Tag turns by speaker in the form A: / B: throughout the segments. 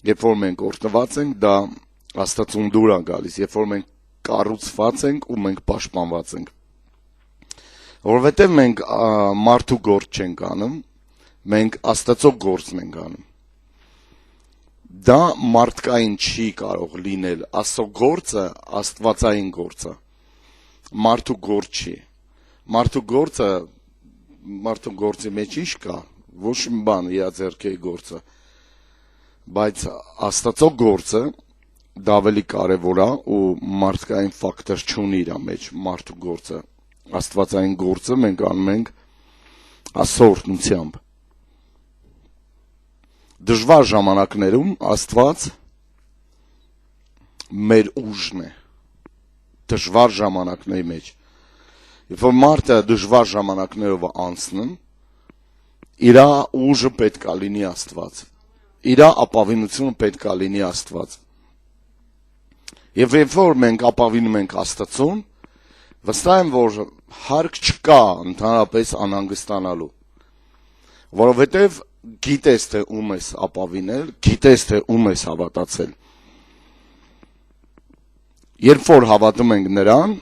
A: երբ որ մենք օրհնված ենք, դա Աստծուն դուր է գալիս, երբ որ մենք կառուցված ենք ու մենք պաշտպանված ենք։ Որովհետև մենք մարդու գործ չենք անում, մենք Աստծո գործն ենք անում։ Դա մարդկային չի կարող լինել, Աստծո գործը աստվածային գործ է, մարդու գործ չի։ Մարդու գործի մեջ ինչ կա, ոչ մի բան իր ձեռքի գործը, բայց Աստծո գործը դա ավելի կարևոր է ու մարդկային ֆակտոր չունի իր մեջ մարդու գործը, աստվածային գործը մենք անում ենք Աստծո օրհնությամբ։ Դժվար ժամանակներում Աստված մեր ուժն է, դժվար ժամանակների մեջ, երբ որ մարդը դժվար ժամանակներով անցնում, իր ուժը պետք է լինի Աստված, իր ապավինությունը պետք է լինի Աստված։ Եվ երբ որ մենք ապավինում ենք Աստծուն, վստահ եմ, որ հարկ չկա ընդհանրապես անհանգստանալու, որովհետև գիտես թե ում ես ապավինել, գիտես թե ում ես հավատացել։ Երբ որ հավատում ենք նրան,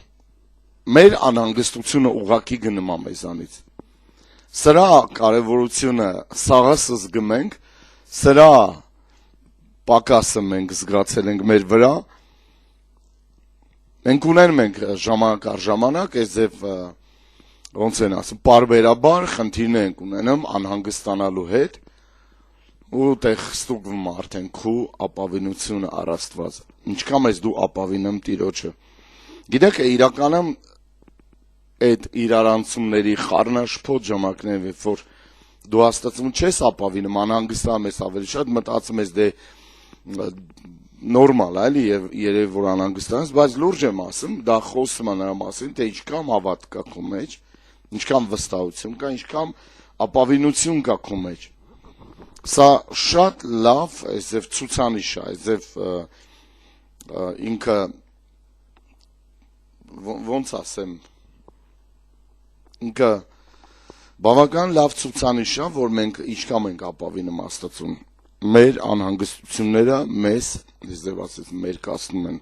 A: մեր անհանգստությունը ուղղակի գնում է մեզանից։ Սրա կարևորությունը սաղս զգում, սրա պակասը մենք զգացել ենք մեր վրա, մենք ունենում ենք ժամանակ առ ժամանակ, այսև ոնց են ասում, պարբերաբար խնդիրներ ենք ունենում անհանգստանալու հետ, ու տեղ ստուգվում արդեն քու ապավինությունը առ Աստված, ինչքան ես դու ապավինում Տիրոջը։ Գիտեք, իրականում այդ իրարանցումների խառնաշփոթ ժամանակներն, երբ որ դու Աստծուն չես ապավինում, անհանգստանում ես ավելի շատ, մտածում ես դե նորմալ է, եւ երևի որ անհանգստանես, բայց լուրջ եմ ասում, դա խոսում է նրա մասին, թե ինչքան հավատ կա քո մեջ, ինչքան վստահություն կա, ինչքան ապավինություն կա քո մեջ։ Սա շատ լավ այսև ցուցանիշ է, այսև ինքը ոնց ասեմ, ինքը բավական լավ ցուցանիշ է, որ մենք ինչքան ենք ապավինում Աստծուն։ Մեր անհանգստությունները մեզ, դեզ ասես, մեր կասնում են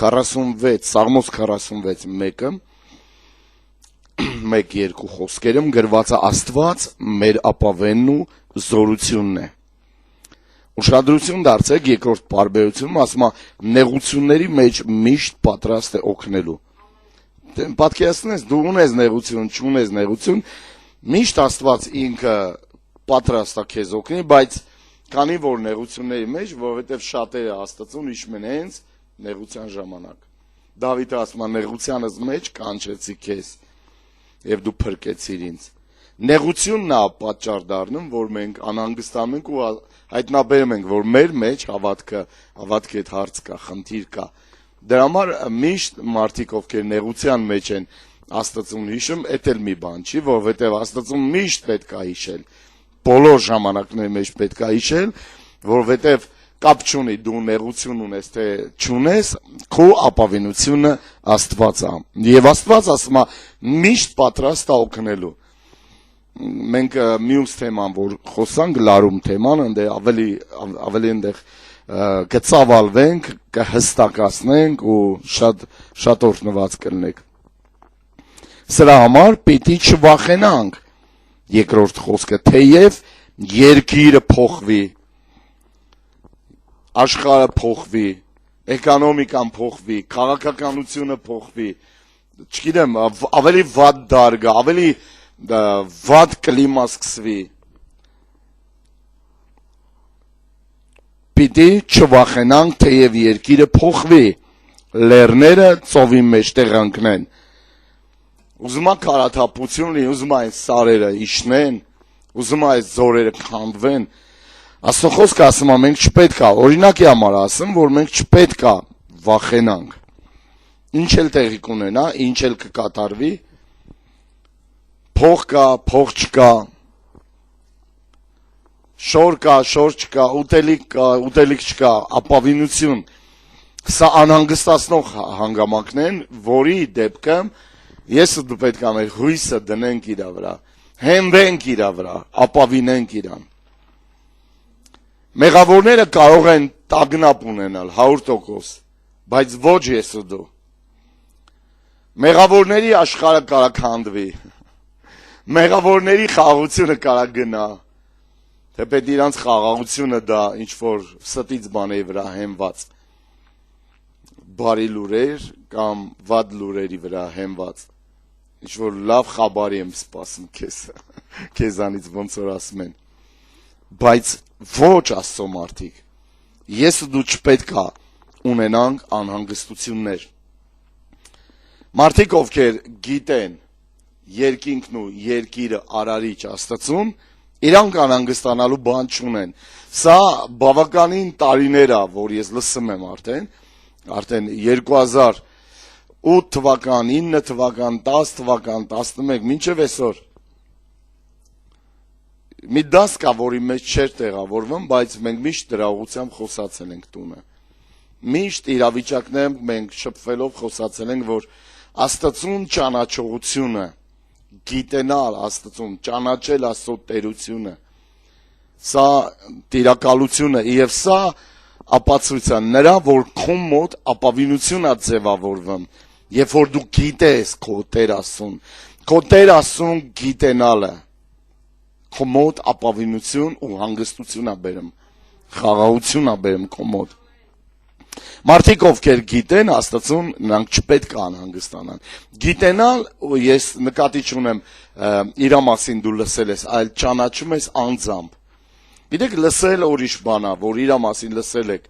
A: 46, Սաղմոս 46:1-ը 1-2 խոսքերում գրված է Աստված մեր ապավենն ու զորությունն է։ Ուշադրություն դարձեք երկրորդ պարբերությունում ասում է նեղությունների մեջ միշտ պատրաստ է օգնելու։ Պատկերացնես դու ունես նեղություն, չունես նեղություն, միշտ Աստված ինքը պատրաստ է քեզ օգնի, բայց քանի որ նեղությունների մեջ, որովհետև շատերը Աստծուն հիշում են հենց նեղության ժամանակ։ Դավիթը ասում է նեղությանս մեջ կանչեցի քեզ եւ դու փրկեցիր ինձ։ Նեղությունն է պատճառ դառնում, որ մենք անհանգստանում ենք ու հայտնաբերում ենք, որ մեր մեջ հավատքի հետ հարց կա, խնդիր կա։ Դրա համար միշտ մարդիկ, ովքեր նեղության մեջ են Աստծուն հիշում, էդ էլ մի բան չի, որովհետև Աստծուն միշտ պետք է հիշել, բոլոր ժամանակների մեջ պետք է հիշել, որովհետև կապ չունի դու նեղություն ունես, թե չունես, քո ապավինությունը Աստված է։ Եվ Աստված ասում է միշտ պատրաստ է օգնելու։ Մենք մյուս թեման, որ խոսանք, լարում թեման, ընդ ավելի ընդեղ կծավալվենք, կհստակացնենք ու շատ օրհնված կլինենք։ Սրա համար պիտի չվախենանք, երկրորդ խոսքը, թեև երկիրը փոխվի, աշխարհը փոխվի, էկոնոմիկան փոխվի, քաղաքականությունը փոխվի, չգիտեմ, ավելի վատ դար գա, ավելի վատ կլիմա սկսվի, պիտի չվախենանք, թեև երկիրը փոխվի, լեռները ծովի մեջ տեղանքնեն, ուզում է քարաթափություն լինի, ուզում է այս սարերը իջնեն, ուզում է այս ձորերը քանդվեն, Աստծո խոսքը ասում է մենք չպետք է, օրինակի համար ասում, որ մենք չպետք է վախենանք, ինչ էլ տեղի կունենա, ինչ էլ կկատարվի, փող կա, փող չկա, շոր կա, շոր չկա, ուտելիք չկա, ապավինություն, սա անհանգստացնող հանգամանքն են, որի դեպքում ես ու դու պետք է մեր հույսը դնենք իր վրա, հենվենք իր վրա, ապավինենք իրան։ Մեղավորները կարող են տագնապ ունենալ 100%, բայց ոչ ես ու դու։ Մեղավորների աշխարհը կարող քանդվի։ Մեղավորների խաղաղությունը կարող գնա։ Թեպետ իրանց խաղաղությունը դա ինչ որ ստից բաների վրա հենված։ Բարի լուրեր կամ վատ լուրերի վրա հենված։ Ինչ որ լավ խաբարի եմ սպասում քեզանից ոնց որ ասում են։ Բայց ոչ Աստծո մարդիկ։ Ես ու դու չպետք է ունենանք անհանգստություններ։ Մարդիկ ովքեր գիտեն երկինքն ու երկիրը արարիչ Աստծուն, իրանք անհանգստանալու բան չունեն։ Սա բավականին տարիներ է, որ ես լսում եմ արդեն 2008 թվական, 9 թվական, 10 թվական, 11, մինչև այսօր։ Մի դաս կա, որի մեջ չէր տեղավորվում, բայց մենք միշտ դրա ուղղությամբ խոսացել ենք տունը։ Միշտ իրավիճակներում մենք շփվելով խոսացել ենք, որ Աստծուն ճանաչողությունը, գիտենալ Աստծուն, ճանաչել Աստծո տերությունը, սա տիրակալությունը եւ սա ապացույցը նրա, որ քո մոտ ապավինություն է ձևավորվում, երբ որ դու գիտես քո Տեր Աստծուն գիտենալը, քո մոտ ապավինություն ու հանգստություն է բերում, խաղաղություն է բերում քո մոտ։ Մարդիկ ովքեր գիտեն Աստծուն, նրանք չպետք է անհանգստանան։ Գիտենալ, ես նկատի չունեմ իր մասին դու լսել ես, այլ ճանաչում ես անձամբ։ Գիտեք, լսել ուրիշ բան է, որ իր մասին լսել եք,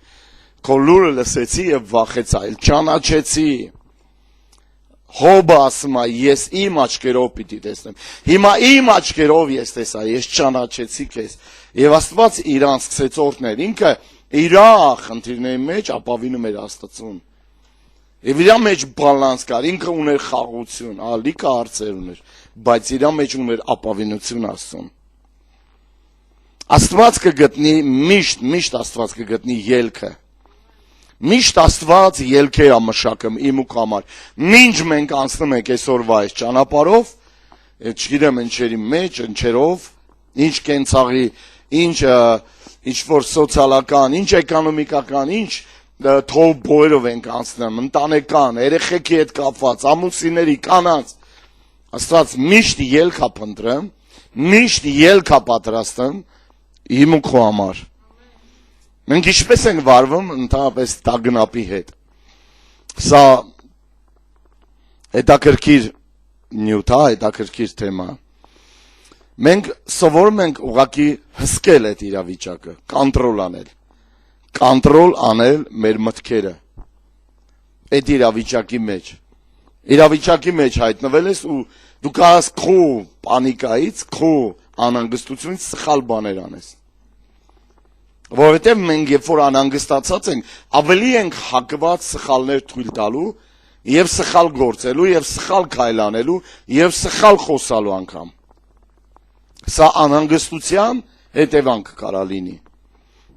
A: քո լուրը լսեցի եւ վախեցա, այլ ճանաչեցի։ Հոբը ասում է, ես իմ աչքերով պիտի տեսնեմ։ Հիմա իմ աչքերով ես տեսա, ես ճանաչեցի քեզ։ Եվ Աստված իրան սկսեց օրհնել, ինքը իր խնդիրների մեջ ապավինում էր Աստծուն։ Եվ իր մեջ բալանս կար, ինքը ուներ խաղաղություն, լիքը հարցեր ուներ, բայց իր մեջ ուներ ապավինություն Աստծուն։ Աստված կգտնի միշտ Աստված կգտնի ելքը։ Միշտ Աստված ելքեր է մշակում իմ ու քո համար։ Մինչ մենք անցնում ենք այսօրվա այս ճանապարհով, չգիտեմ ինչերի մեջ, ինչերով, ինչ կենցաղի, ինչ որ սոցիալական, ինչ էկոնոմիկական, ինչ թող բոյերով ենք անցնում, ընտանեկան, երեխեքի հետ կապված, ամուսինների, կանանց։ Աստված միշտ ելք է փնտրում, միշտ ելք է պատրաստում իմ ու քո համար։ Մենք ինչպես ենք վարվում ընդհանրապես տագնապի հետ։ Սա հետաքրքիր նյութ է, հետաքրքիր թեմա։ Մենք սովորում ենք ուղղակի հսկել այդ իրավիճակը, կոնտրոլ անել մեր մտքերը այդ իրավիճակի մեջ։ Իրավիճակի մեջ հայտնվել ես ու դու կարաս քո պանիկայից, քո անհանգստությունից սխալ բաներ անես։ Որովհետև մենք երբ որ անհանգստացած ենք, ավելի ենք հակված սխալներ թույլ տալու եւ սխալ գործելու եւ սխալ քայլանելու եւ սխալ խոսալու անգամ։ Սա անհանգստության հետևանք կարա լինի։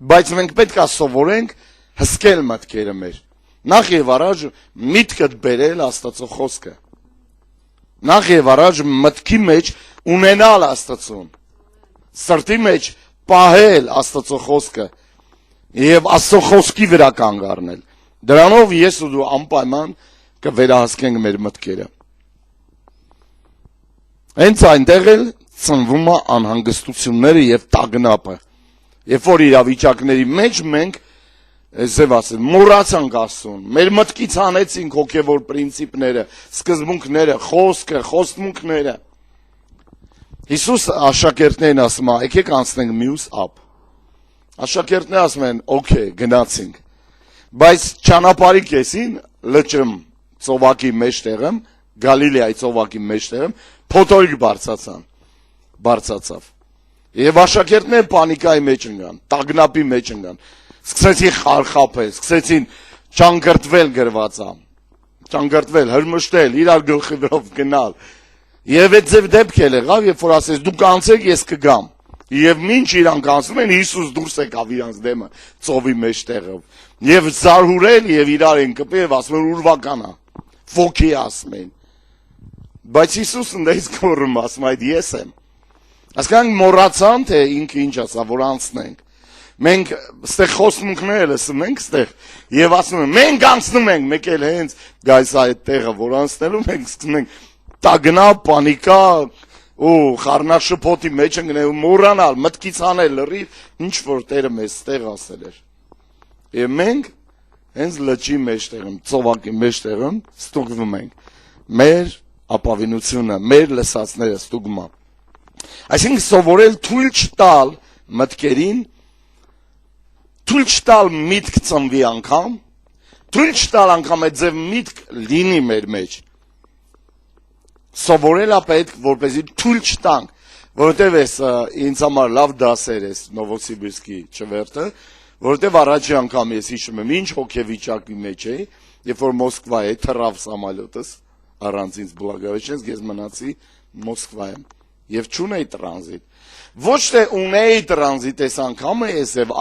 A: Բայց մենք պետք է սովորենք հսկել մտքերը մեր։ Նախ եւ առաջ միտքդ բերել Աստծո խոսքը։ Նախ եւ առաջ մտքի մեջ ունենալ Աստծուն։ Սրտի մեջ պահել Աստծո խոսքը եւ Աստծո խոսքի վրա կանգ առնել։ Դրանով ես ու դու անպայման կվերահսկենք մեր մտքերը։ Հենց այնտեղ էլ ծնվում է անհանգստությունները եւ տագնապը։ Երբ որ իրավիճակների մեջ մենք զև ասել, մոռացանք Աստծուն, մեր մտքից հանեցինք հոգեվոր պրինցիպները, սկզբունքները, խոսքը, խոստմունքները։ Հիսուս աշակերտներին ասում է, եկեք անցնենք մյուս ափ։ Աշակերտները ասում են, օքեյ, գնացինք։ Բայց ճանապարհի կեսին լճում ծովակի մեջտեղում, Գալիլեայի ծովակի մեջտեղում փոթորիկ բարձացավ։ Եվ աշակերտները պանիկայի մեջ ընկան, տագնապի մեջ ընկան։ Սկսեցին խարխափել, սկսեցին ճանկրտվել գրվածա, ճանկրտվել, հրմշտել, իրար գլխի վրով գնալ։ Եվ այդ ձև դեպք էլ եղավ, երբ որ ասեց դուք անցեք, ես կգամ։ Եվ մինչ իրանք անցնում են, Հիսուս դուրս եկավ իրանց դեմը ծովի մեջտեղով։ Եվ զարհուրել եւ իրար են կպել եւ ասում են ուրվական է։ Ոգի ասում են։ Բայց Հիսուսն դες կորում ասում այդ ես եմ։ Ասկանք մոռացան թե ինքը ինչ ասա, որ անցնենք։ մենք ստեղ խոսմունքները լսում ենք ստեղ եւ ասում ենք մենք անցնում ենք, մեկ էլ հենց գայս այդ տեղը որ անցնելու մենք սկսում ենք տագնա, պանիկա ու խառնաշփոթի մեջ ընկնել, մոռանալ, մտքից անել լրիվ, ինչ որ Տերը մեզ ստեղ ասել էր։ Եվ մենք հենց լճի մեջտեղում, ծովակի մեջտեղում ստուգվում ենք։ Մեր ապավինությունը, մեր լսածները ստուգումա։ Այսինքն սովորել թույլ չտալ մտքերին, թույլ չտալ միտք ծնվի անգամ, թույլ չտալ անգամ այդ ձև միտք լինի մեր մեջ։ Սովորելա պետք, որպեսզի թույլ չտանք, որովհետև ես ինձ համար լավ դասեր ես Նովոսիբիրսկի չվերթը, որովհետև առաջի անգամ ես հիշում եմ ինչ հոգեվիճակի մեջ էի, երբ որ Մոսկվայի թռավ սամալյոտս, առանց ինձ բլագավեչենց, ես մնացի Մոսկվայում եւ չունեի տրանզիտ։ Ոչ թե ունեի տրանզիտ այս անգամը ես եւ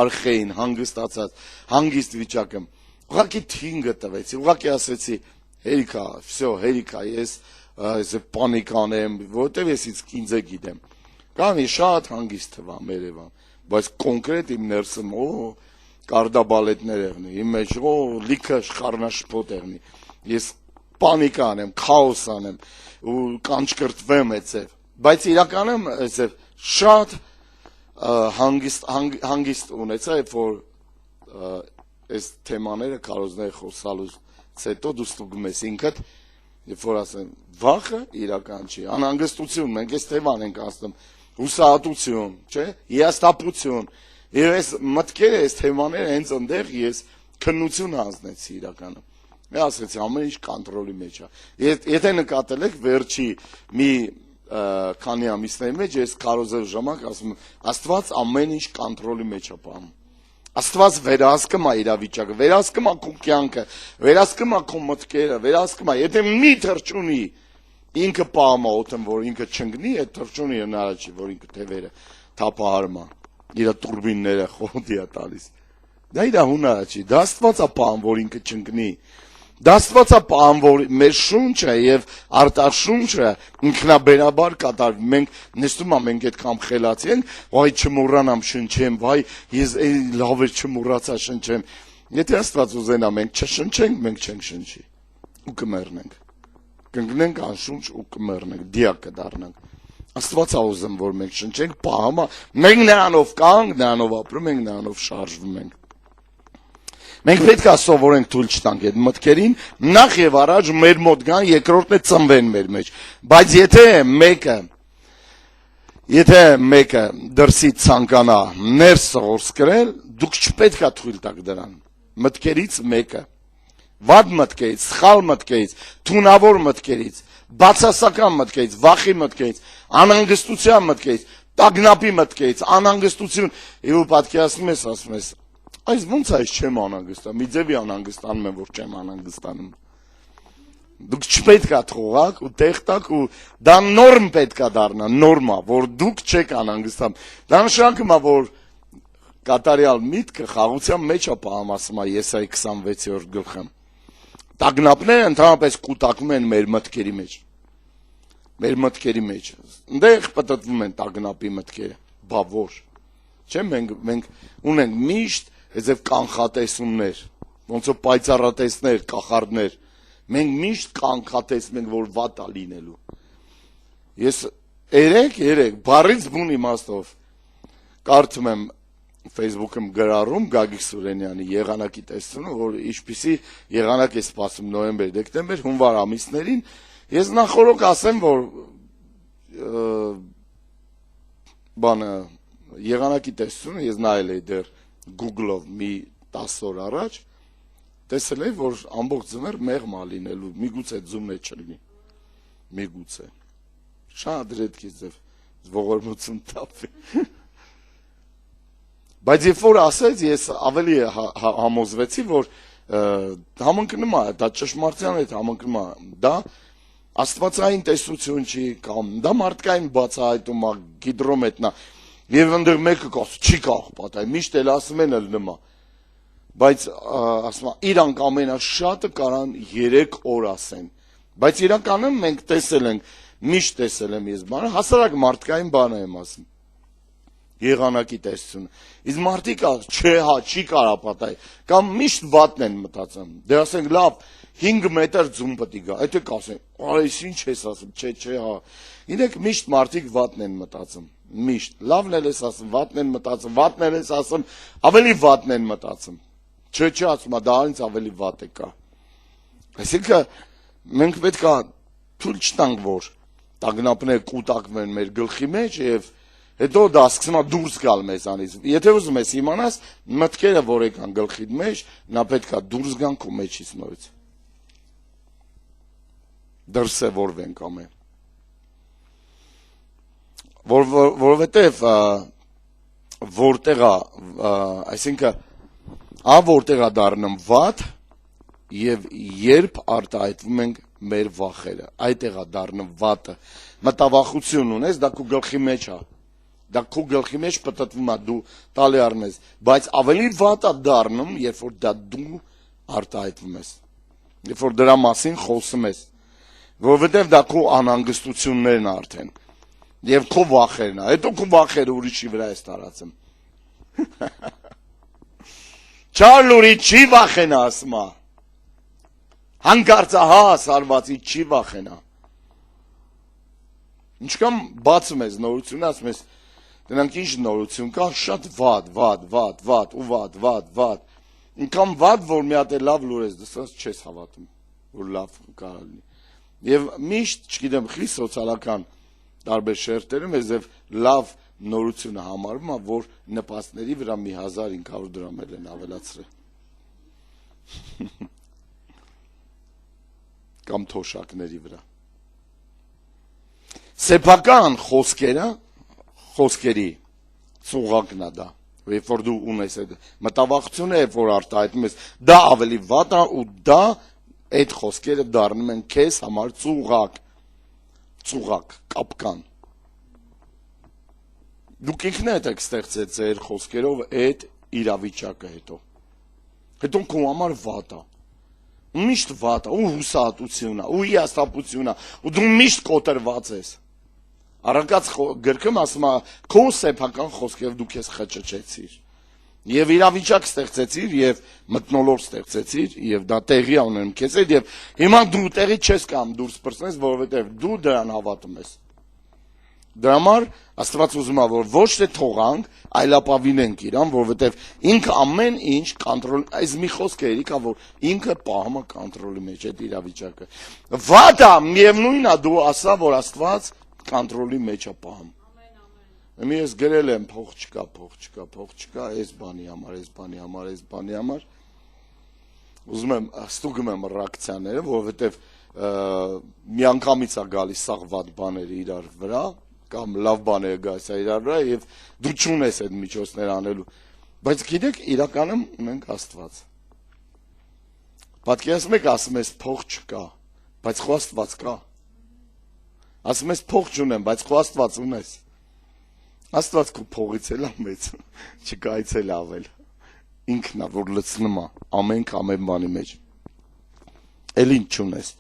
A: արխեին հանգստացած, հանգիստ վիճակում։ Ուղղակի թինգը տվեցի, ուղղակի ասեցի, հերիքա, всё, հերիքա, ես պանիկ անեմ, որովհետև ես ինձ գիտեմ։ Կանի շատ հանգիստ թվա Երևան, բայց կոնկրետ իմ ներսում կարդաբալետներ եղնի, իմ մեջ լիքը խառնաշփոթ եղնի։ Ես պանիկ անեմ, քաոս անեմ ու կանչկրտվեմ այդպես։ Բայց իրականում այդպես շատ հանգիստ ունեցա, երբ որ այս թեմաները կարոզները խոսալուց հետո դու ստուգում ես ինքդ, երբ որ ասեմ, վախը իրական չի, անհանգստություն, մենք այս թեման ենք ասում, հուսահատություն, չէ, հիասթափություն, եւ այս մտքերը, այս թեմաները հենց այնտեղ ես քննություն հանձնեցի իրականում։ Ես ասեցի, ամեն ինչ կոնտրոլի մեջ է։ Եթե նկատել եք վերջի մի քանի ամիսների մեջ ես կարոզել ժամանակ ասում եմ, Աստված ամեն ինչ կոնտրոլի մեջ է պահում։ Աստված վերահսկում է իրավիճակը, վերահսկում է քո կյանքը, վերահսկում է քո մտքերը, վերահսկում է։ Եթե մի թռչունի ինքը պահում է օդում, որ ինքը չընկնի, այդ թռչունի հնարավոր չի, որ ինքը թևերը թափահարում է, իր տուրբինները խոհդի է տալիս։ Դա իր հունարը չի, դա Աստված է պահում, որ ինքը չընկնի։ Դա Աստված է պահում, որ մեր շունչը եւ արտաշունչը ինքնաբերաբար կատարվի։ Մենք նստում ենք, մենք այդքան խելացի ենք, վայ չմոռանամ շնչեմ, վայ ես լավ է չմոռացա շնչեմ։ Եթե Աստված ուզենա մենք չշնչենք, մենք չենք շնչի ու կմեռնենք։ Կընկնենք անշունչ ու կմեռնենք, դիակ կդառնանք։ Աստված է ուզում, որ մենք շնչենք, պահում է, մենք նրանով կանք, նրանով ապրում ենք, նրանով շարժվում ենք։ Մենք պետք է սովորենք թույլ չտանք այդ մտքերին, նախ եւ առաջ մեր մոտ գան, երկրորդն է ծնվեն մեր մեջ։ Բայց եթե մեկը դրսի ցանկանա ներս սովորել, դուք չպետք է թույլ տաք դրան։ Մտքերից մեկը, վատ մտքերից, սխալ մտքերից, թունավոր մտքերից, բացասական մտքերից, վախի մտքերից, անհանգստության մտքերից, տագնապի մտքերից, անհանգստություն, եւ պատկերացնում ես, ասում ես, այս ոնց է չեմ անհանգստանում, մի ձևի անհանգստանում եմ, որ չեմ անհանգստանում։ Դուք չպետք է թողաք ու տեղ տաք ու դա նորմ պետք է դառնա, նորմա, որ դուք չեք անհանգստանում։ Դա նշանակում է, որ կատարյալ միտքը խաղության մեջ է պահում, ասում է Եսայի 26-րդ գլխում։ Տագնապները ընդհանրապես կուտակում են մեր մտքերի մեջ։ Մեր մտքերի մեջ։ Այնտեղ պտտվում են տագնապի մտքերը, բա որ։ Չէ՞ մենք ունենք միշտ այդպես կանխատեսումներ, ոնց որ պայծառատեսներ, կախարդներ։ Մենք միշտ կանխատեսում ենք, որ վատ է լինելու։ Ես երեք բառից բուն իմաստով կարդում եմ Facebook-ում գրառում Գագիկ Սուրենյանի եղանակի տեսությունը, որ ինչպիսի եղանակ է սպասում նոյեմբեր, դեկտեմբեր, հունվար ամիսներին, ես նախորոք ասեմ, որ եղանակի տեսությունը ես նայել էի դեռ Google-ով մի 10 օր առաջ, տեսել էի, որ ամբողջ ձմեռ մեղմ է լինելու, միգուցե ձյունն է չլինի, միգուցե, շատ ռեդքի ձև, ողորմություն տապվի։ Բայց երբ որ ասեց, ես ավելի համոզվեցի, որ համընկնում է, դա ճշմարտության հետ համընկնում է, դա աստվածային տեսություն չի, կամ դա մարդկային բացահայտում է, գիդրոմետնա, եւ ընդդեմ մեկը կասի, չի կարող պատահի, միշտ էլ ասում են լնմա, բայց ասում է, իրանք ամենաշատը կարան 3 օր ասեն, բայց իրականում մենք տեսել ենք, միշտ տեսել եմ ես բանը, հասարակ մարդկային բանը եմ ասում, եղանակի տեսությունը։ Իսկ մարդիկ չէ, հա, չի կարա պատահի, կամ միշտ վատն են մտածում։ Դե ասենք լավ, 5 մետր ձուն պետք է գա։ Եթե կասեն, այս ինչ ես ասում, չէ, հա։ Իրենք միշտ մարդիկ վատն են մտածում։ Միշտ լավն էլ ես ասում, վատն են մտածում, վատն էլ ես ասում, ավելի վատն են մտածում։ Չէ, ասում, դա ինձ ավելի վատ է կա։ Այսինքն մենք պետք է թույլ չտանք, որ տագնապները կուտակվեն մեր գլխի մեջ եւ հետո դա սկսում է դուրս գալ մեզանից։ Եթե ուզում ես իմանաս, մտքերը որ եկան գլխիդ մեջ, նա պետք է դուրս գան քո մեջից նորից։ Դրսևորվեն ամեն։ Որովհետև որտեղ է, այսինքն որտեղ է դառնում վատ եւ երբ արտահայտվում ենք մեր վախերը, այդտեղ է դառնում վատը։ Մտավախություն ունես, դա քո գլխի մեջ է։ Դա քո գլխի մեջ պտտվում է, դու տալի առնես, բայց ավելի վատ է դառնում, երբ որ դա դու արտահայտվում ես։ Երբ որ դրա մասին խոսում ես, որովհետև դա քո անհանգստություններն արդեն եւ քո վախերն է։ Հետո քո վախերը ուրիշի վրա ես տարածում։ Չարլուրի չի վախենա, ասում է։ Հանկարծահաս արվածի չի վախենա։ Ինչքան բացում ես նորությունը, ասում ես, դրանք ինչ նորություն կա, շատ վատ։ Ինքան վատ, որ մի հատ է լավ լուր ես դասած, չես հավատում, որ լավ կարա լինի։ Եվ միշտ, չգիտեմ, խի սոցիալական տարբեր շերտերում ես եւ լավ նորությունը համարվում է, որ նպաստների վրա 1500 դրամ են ավելացրել։ Կամ թոշակների վրա։ Սեփական խոսքերի ծուղակն է դա, երբ որ դու ունես այդ մտավախությունը, երբ որ արտահայտում ես, դա ավելի վատ է ու դա այդ խոսքերը դառնում են քեզ համար ծուղակ, կապկան։ Դուք ինքներդ եք ստեղծել ձեր խոսքերով այդ իրավիճակը հետո քո համար վատ է։ Միշտ վատ է, ու հուսահատություն է, ու հիասթափություն է, ու դու միշտ կոտրված ես։ Առակած գրքում ասում է, քո սեփական խոսքերով դու քեզ խճճեցիր։ Եվ իրավիճակ ստեղծեցիր, եւ մթնոլորտ ստեղծեցիր, եւ դա տեղի ունենում քեզ հետ, եւ հիմա դու տեղի չես կամ դուրս պրծնես, որովհետեւ դու դրան հավատում ես։ Դրա համար Աստված ուզում է, որ ոչ թե թողանք, այլ ապավինենք իրան, որովհետև ինքը ամեն ինչ կոնտրոլ, այս մի խոսք է եկա, որ ինքը պահում է կոնտրոլի մեջ այդ իրավիճակը։ Վատա, միևնույնն է, դու ասա, որ Աստված կոնտրոլի մեջ է պահում։ Մի ես գրել եմ փող չկա, այս բանի համար։ Ուզում եմ ստուգում եմ ռեակցիաները, որովհետև միանգամից է գալիս սաղ վատ բաները իրար վրա, կամ լավ բաները գալիս է իրար վրա եւ դու չունես այդ միջոցներ անելու, բայց գիտեք իրականում ունենք Աստված։ Պատկերացնում եք, ասում ես փող չկա, բայց քո Աստված կա։ Ասում ես փող չունեմ, բայց քո Աստված ունես։ Աստված քո փողից էլ է մեծ, չկայից էլ ավել։ Ինքն է, որ լցնում է ամեն բանի մեջ։ Էլ ինչ չունես։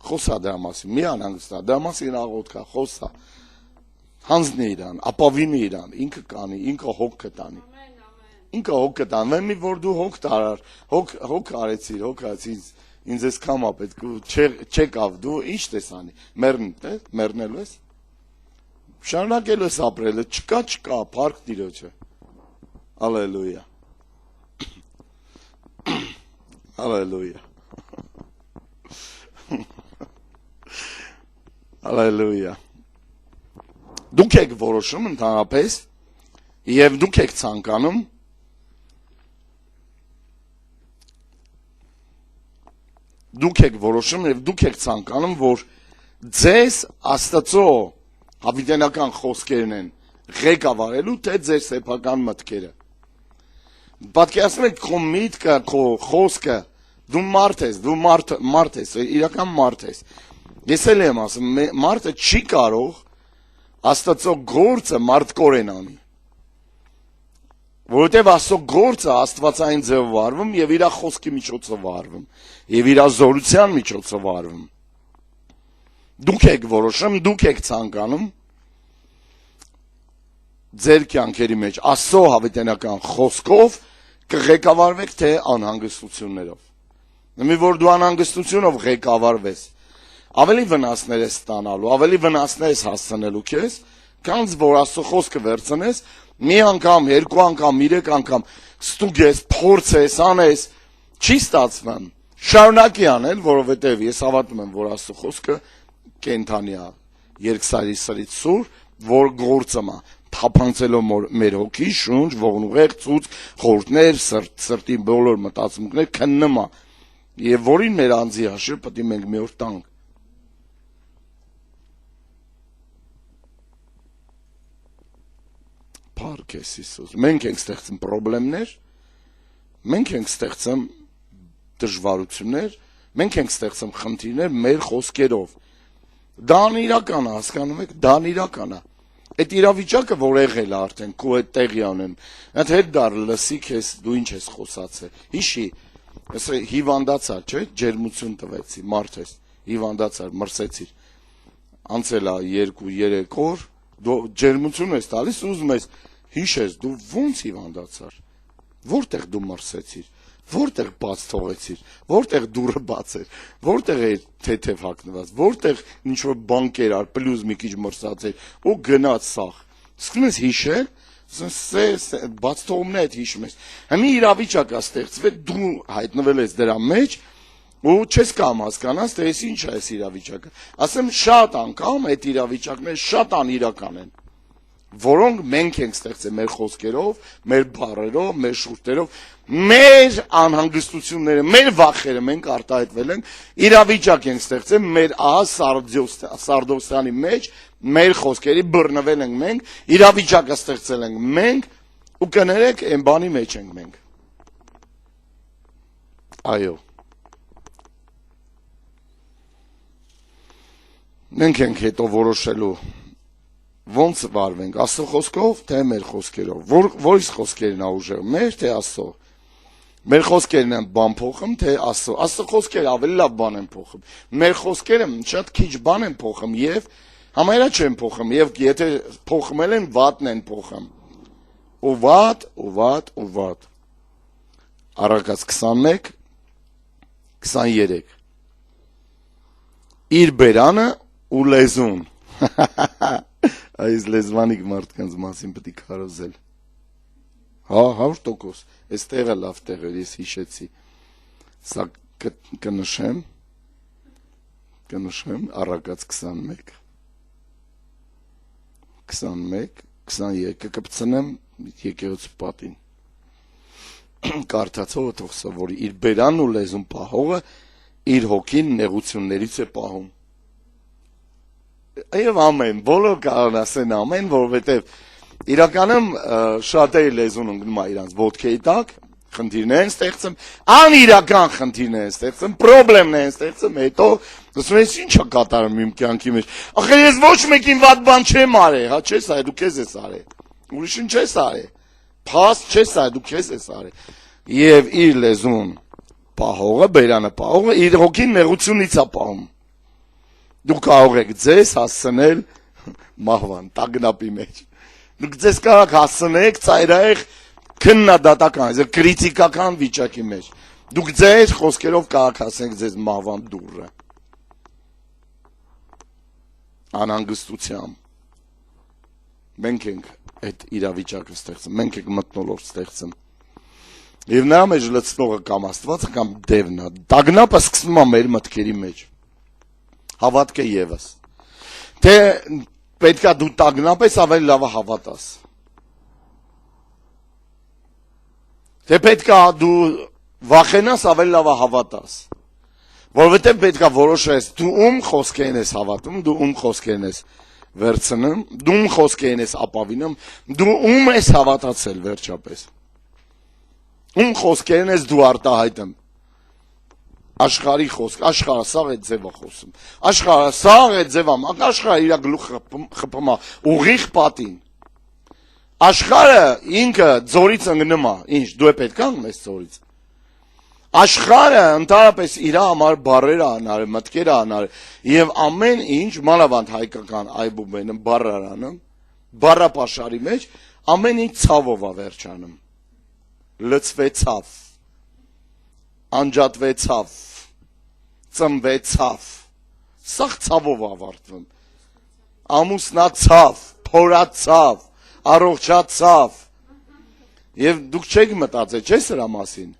A: Խոսա դրա մասին, մի անհանգստա, դրա մասին աղոթ կա, խոսա, հանձնի իրան, ապավինի իրան, ինքը կանի, ինքը հոգ կտանի, մի որ դու հոգ տարար, հոգ արեցիր, ինձ ես կամա պետք, չեկավ, դու ինչ տեսանի, մերնելու ես, շարունակելու ես ապրելը, չկա, պարկ տիրոջը, ալելույա, Ալելույա։ Դուք եք որոշում ընդհանրապես եւ դուք եք ցանկանում որ ձեզ Աստծո հավիտենական խոսքերն են ղեկավարելու թե ձեր սեփական մտքերը։ Պատկերացնում եք քո միտքը, քո խոսքը, դու մարդ ես, իրական մարդ ես։ Ես էլ եմ ասում, մարդը չի կարող Աստծո գործը մարդկորեն անի։ Որովհետև Աստծո գործը աստվածային ձևով արվում եւ իր խոսքի միջոցով արվում եւ իր զորության միջոցով արվում։ Դուք եք որոշում, դուք եք ցանկանում ձեր կյանքերի մեջ Աստծո հավիտենական խոսքով կղեկավարվեք թե անհանգստություններով։ Նույնիսկ որ դու անհանգստությունով ղեկավարվես, ավելի վնասներ ես ստանալու, ավելի վնասներ ես հասցնելու քեզ, քան որ Աստծո խոսքը վերցնես, մի անգամ, երկու անգամ, 3 անգամ ստուգես, փորձես, անես, չի ստացվում։ Շարունակի անել, որովհետև ես հավատում եմ, որ Աստծո խոսքը կենթանի է, երկսարի սրից սուր, որ գործում է, թափանցելով մեր հոգի, շունչ, ողնուղեղ, ցույց, խորհուրդներ, սրտի բոլոր մտածմունքներ քննում է, եւ որին մեր անձի հաշիվ պետք է մենք մի օր տանք։ Փառք Հիսուս։ Մենք ենք ստեղծում խնդիրներ, մենք ենք ստեղծում դժվարություններ, մենք ենք ստեղծում խնդիրներ մեր խոսքերով։ Դա իրական է, հասկանում եք, դա իրական է։ Այդ իրավիճակը, որ եղել է արդեն, քո հետ տեղի անեն, այդ հետ դար լսի քեզ, դու ինչ ես խոսացել։ Հիշի, ես հիվանդացա, չէ՞, ջերմություն տվեցի, մարդ ես, հիվանդացար, մրսեցիր։ Անցել է 2-3 օր, դու ջերմություն ես տալիս, ուզում ես հիշես, դու ո՞նց հիվանդացար։ Որտեղ դու մրսեցիր, որտեղ բաց թողեցիր, որտեղ դուռը բաց էր, որտեղ էր թեթև հագնված, որտեղ ինչ որ բան կերար, պլյուզ մի քիչ մրսած էր, ու գնաց սաղ։ Սկսում ես հիշել, բաց թողումն է այդ հիշում ես։ Հնի իրավիճակ է ստեղծվել, դու հայտնվել ես դրա մեջ, ու չես կամ հասկանաս, թե ես ինչ է այս իրավիճակը։ Ասեմ շատ անգամ այդ իրավիճակները շատ անիրական են, որոնք մենք ենք ստեղծել մեր խոսքերով, մեր բառերով, մեր շուրթերով, մեր անհանգստությունները, մեր վախերը մենք արտահայտվել ենք, իրավիճակ ենք ստեղծել մեր Սարդոստանի մեջ, մեր խոսքերի բռնվել ենք մենք, իրավիճակը ստեղծել ենք մենք, ու կներեք այն բանի մեջ ենք մենք։ Այո։ Մենք ենք հետո որոշելու ոնց վարվենք, Աստծո խոսքով, թե մեր խոսքերով, որից խոսքերն է ուժեղ, մեր թե Աստծո։ Մեր խոսքերն են բան փոխում, թե Աստծո։ Աստծո խոսքերը ավելի լավ բան են փոխում։ Մեր խոսքերը շատ քիչ բան են փոխում եւ համարյա չեն փոխում եւ եթե փոխվել են, վատն են փոխում։ Ու վատ։ Առակաց 21, 23։ Իր բերանը ու լեզուն։ Այս լեզվանիկ մարդկանց մասին պետք է քարոզել։ Հա, 100%։ Այս տեղը լավ տեղ էր, ես հիշեցի։ Սա կնշեմ Առակաց 21, 23 կպցնեմ եկեղեցու պատին։ Կարդացողը թող սովորի, իր բերանն ու լեզուն պահողը իր հոգին նեղություններից է պահում։ Եվ ամեն, բոլոր կարող ասեն ամեն, որովհետև իրականում շատերի լեզուն ընկնում է իրանց ոտքերի տակ, խնդիրներ են ստեղծում, անիրական խնդիրներ են ստեղծում, պրոբլեմներ են ստեղծում, հետո ասում ես ինչ է կատարում իմ կյանքի մեջ։ Ախր ես ոչ մեկին վատ բան չեմ արել, հա չես արել, դու քեզ ես արել։ Ուրիշին չես արել։ Փաստ չես արել, դու քեզ ես արել։ Եվ իր լեզուն պահողը, բերանը պահողը իր հոգին նեղությունից է պահում։ Դու կարող եք ձեզ հասցնել մահվան, տագնապի մեջ։ Դուք ձեզ կարող հասցնեք ծայրահեղ քննադատական, այս կրիտիկական վիճակի մեջ։ Դուք ձեր խոսքերով կարող հասցնեք ձեզ մահվան դուռը։ Անհանգստությամբ։ Մենք ենք այդ իրավիճակը ստեղծում, մենք ենք մթնոլորտ ստեղծում։ Եվ նրա մեջ լցնողը կամ Աստվածը կամ դևն է։ Տագնապը սկսվում է մեր մտքերի մեջ։ Հավատք է եւս։ Թե պետքա դու տագնապես, ավելի լավ է հավատաս։ Թե պետքա դու վախենաս, ավելի լավ է հավատաս։ Որովհետև պետքա որոշես, դու ում խոսքերն ես հավատում, դու ում խոսքերն ես վերցնում, դու ում խոսքերն ես ապավինում, դու ում ես հավատացել վերջապես։ Ում խոսքերն ես դու արտահայտում։ Աշխարհի խոսք, աշխարհը սաղ է ձևա խոսում։ Աշխարհը սաղ է ձևա, աշխարհը իր գլուխը խփում է ուղիղ պատին։ Աշխարհը ինքը ձորից ընկնում է, ինչ դու պետք է ընկնես ձորից։ Աշխարհը ընդհանրապես իր համար բառեր անար, մտքեր անար, եւ ամեն ինչ մանավանդ հայկական այբուբենը բառարանը, բառապաշարի մեջ ամեն ինչ ցավով է վերջանում։ Լծվեցավ, անջատվեցավ, ծնվեցավ, սաղ ցավով ավարտվում։ Ամուսնացավ, փորացավ, առողջացավ։ Եվ դուք չեք մտածել, չէ՞ սրա մասին։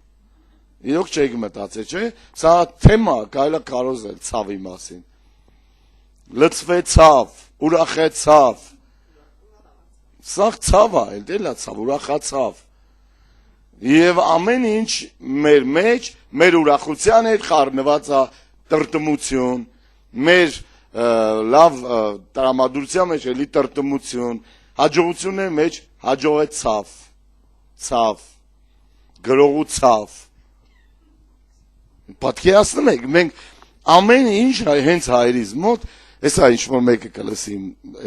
A: Իրոք չեք մտածել, չէ՞։ Սա թեմա կարելի է կարոզել ցավի մասին։ Լծվեցավ, ուրախեցավ։ Սա ցավ է, էլ է ցավ, ուրախացավ։ Եվ ամեն ինչ մեր մեջ, մեր ուրախության հետ խառնված է տրտմություն, մեր լավ տրամադրության մեջ էլի տրտմություն, հաջողությունների մեջ հաջողեցավ, ցավ, գրողացավ։ Պատկերացնում եք, մենք ամեն ինչ հենց հայրից մոտ, հեսա ինչ-որ մեկը կլսի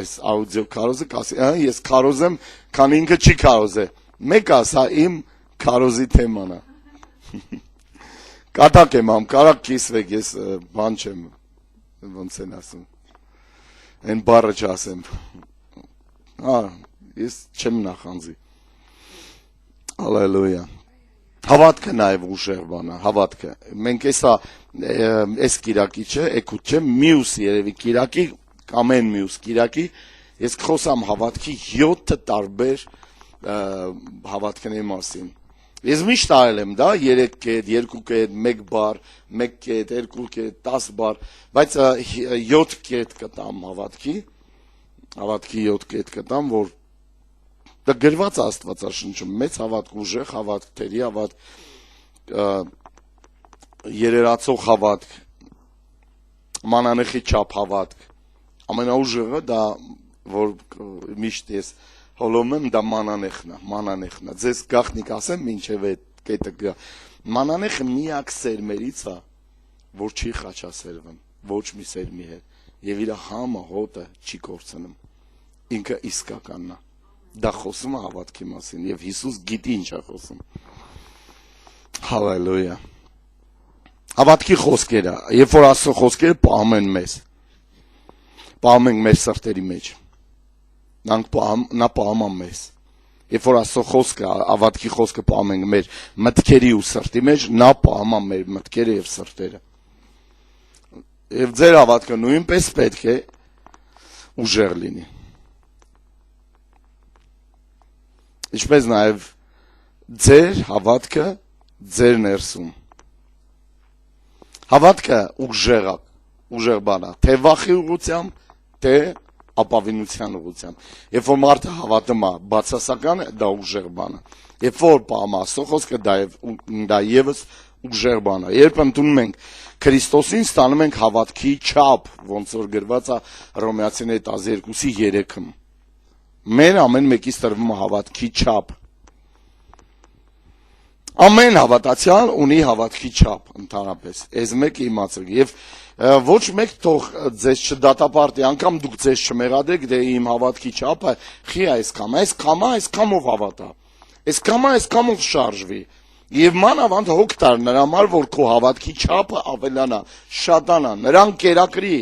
A: այս աուդիո քարոզը, կասի, ես քարոզեմ, քան ինքը չի քարոզե։ Մեկ ասա իմ քարոզի թեման է։ Կատակ եմ ամ, կարակ կիսվեք, ես բան չեմ, ոնց են ասում, են բառը չասեմ, ես չեմ նախանձի, ալելույա, հավատքը նաև ուժեղ բան է, հավատքը, մենք այս կիրակի չէ, էքուտ չէ, մյուս երևի կիրակի, ամեն մյուս կիրակի, ես կխոսամ հավատքի 7 տարբեր հավատքների մասին։ Ես միշտ արել եմ, դա 3 կետ, 2 կետ, 1 բար, 1 կետ, 2 կետ, 10 բար, բայց 7 կետ կտամ հավատքի 7 կետ կտամ, որ դա գրված Աստվածաշնչում, մեծ հավատք, ուժեղ հավատք, թերի հավատք, երերացող հավատք, մանանեխի չափ հավատք, ամենաուժեղը դա, որ միշտ ես հոլում եմ, դա մանանեխն է, ձեզ գաղտնիք ասեմ, մինչև այդ կետը գա, մանանեխը միակ սերմերից է, որ չի խաչասերվում, ոչ մի սերմի հետ, և իր համը հոտը չի կորցնում, ինքը իսկականն է, դա խոսում է հավատքի մասին, և Հիսուս գիտի ինչ է խոսում, հալելույա, հավատքի խոսքերը, երբ որ Աստծո խոսքերը պահում են մեզ, պահում ենք մեր սրտերի մեջ, նա պահում է մեզ, երբ որ Աստծո խոսքը, հավատքի խոսքը պահում ենք մեր մտքերի ու սրտի մեջ, նա պահում է մեր մտքերը և սրտերը, և ձեր հավատքը նույնպես պետք է ուժեղ լինի, ինչպես նաև ձեր հավատքը ձեր ներսում, հավատքը ուժեղ բան է, թե վախի ուղղությամբ, թե ապավինության ուղղությամբ, երբ որ մարդը հավատում է բացասական, դա ուժեղ բան է, երբ որ պահում է Աստծո խոսքը, դա ևս ուժեղ բան է, երբ ընդունում ենք Քրիստոսին, ստանում ենք հավատքի չափ, ոնց որ գրված է Հռոմեացիների 12:3-ում, մեր ամեն մեկից տրվում է հավատքի չափ, ամեն հավատացյալ ունի հավատքի չափ, ընդհանրապես, այս մեկը իմացեք, և ոչ մեկ թող ձեզ չդատապարտի, անգամ դուք ձեզ չմեղադրեք, դե իմ հավատքի չափը խի է այս կամով հավատա, այս կամով շարժվի, և մանավանդ հոգ տար նրա համար, որ քո հավատքի չափը ավելանա, շատանա, նրան կերակրի,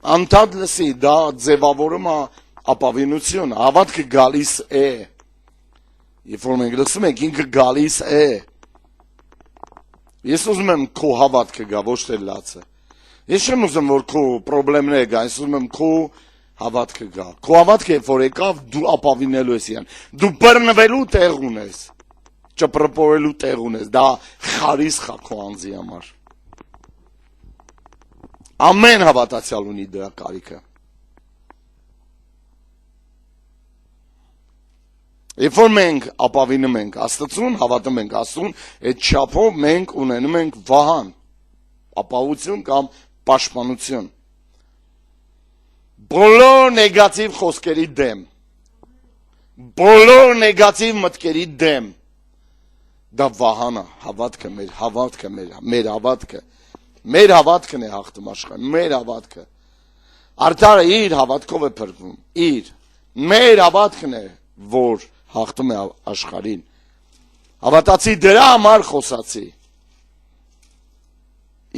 A: անդադ լսի, դա ձևավորում է ապավինություն, հավատքը գալիս է, երբ որ մենք լսում ենք, ինքը գալիս է, ես ուզում եմ քո հավատքը գա, ոչ թե լացը, ես չեմ ուզում, որ քո պրոբլեմները գա, ես ուզում եմ քո հավատքը գա, քո հավատքը երբ որ եկավ, դու ապավինելու ես իրան, դու բռնվելու տեղ ունես, ճպրպորելու տեղ ունես, դա խարիսխ է քո անձի համար, ամեն հավատացյալ ունի դրա կարիքը, երբ որ մենք ապավինում ենք Աստծուն, հավատում ենք Աստծուն, այդ չափով մենք ունենում ենք վահան, ապահովություն կամ պաշտպանություն, բոլոր նեգատիվ խոսքերի դեմ, բոլոր նեգատիվ մտքերի դեմ, դա վահան է, մեր հավատքն է հաղթում աշխարհը, մեր հավատքը, արդարը իր հավատքով է փրկվում, մեր հավատքն է, որ հաղթում է աշխարհին, հավատացի դրա համար խոսացի,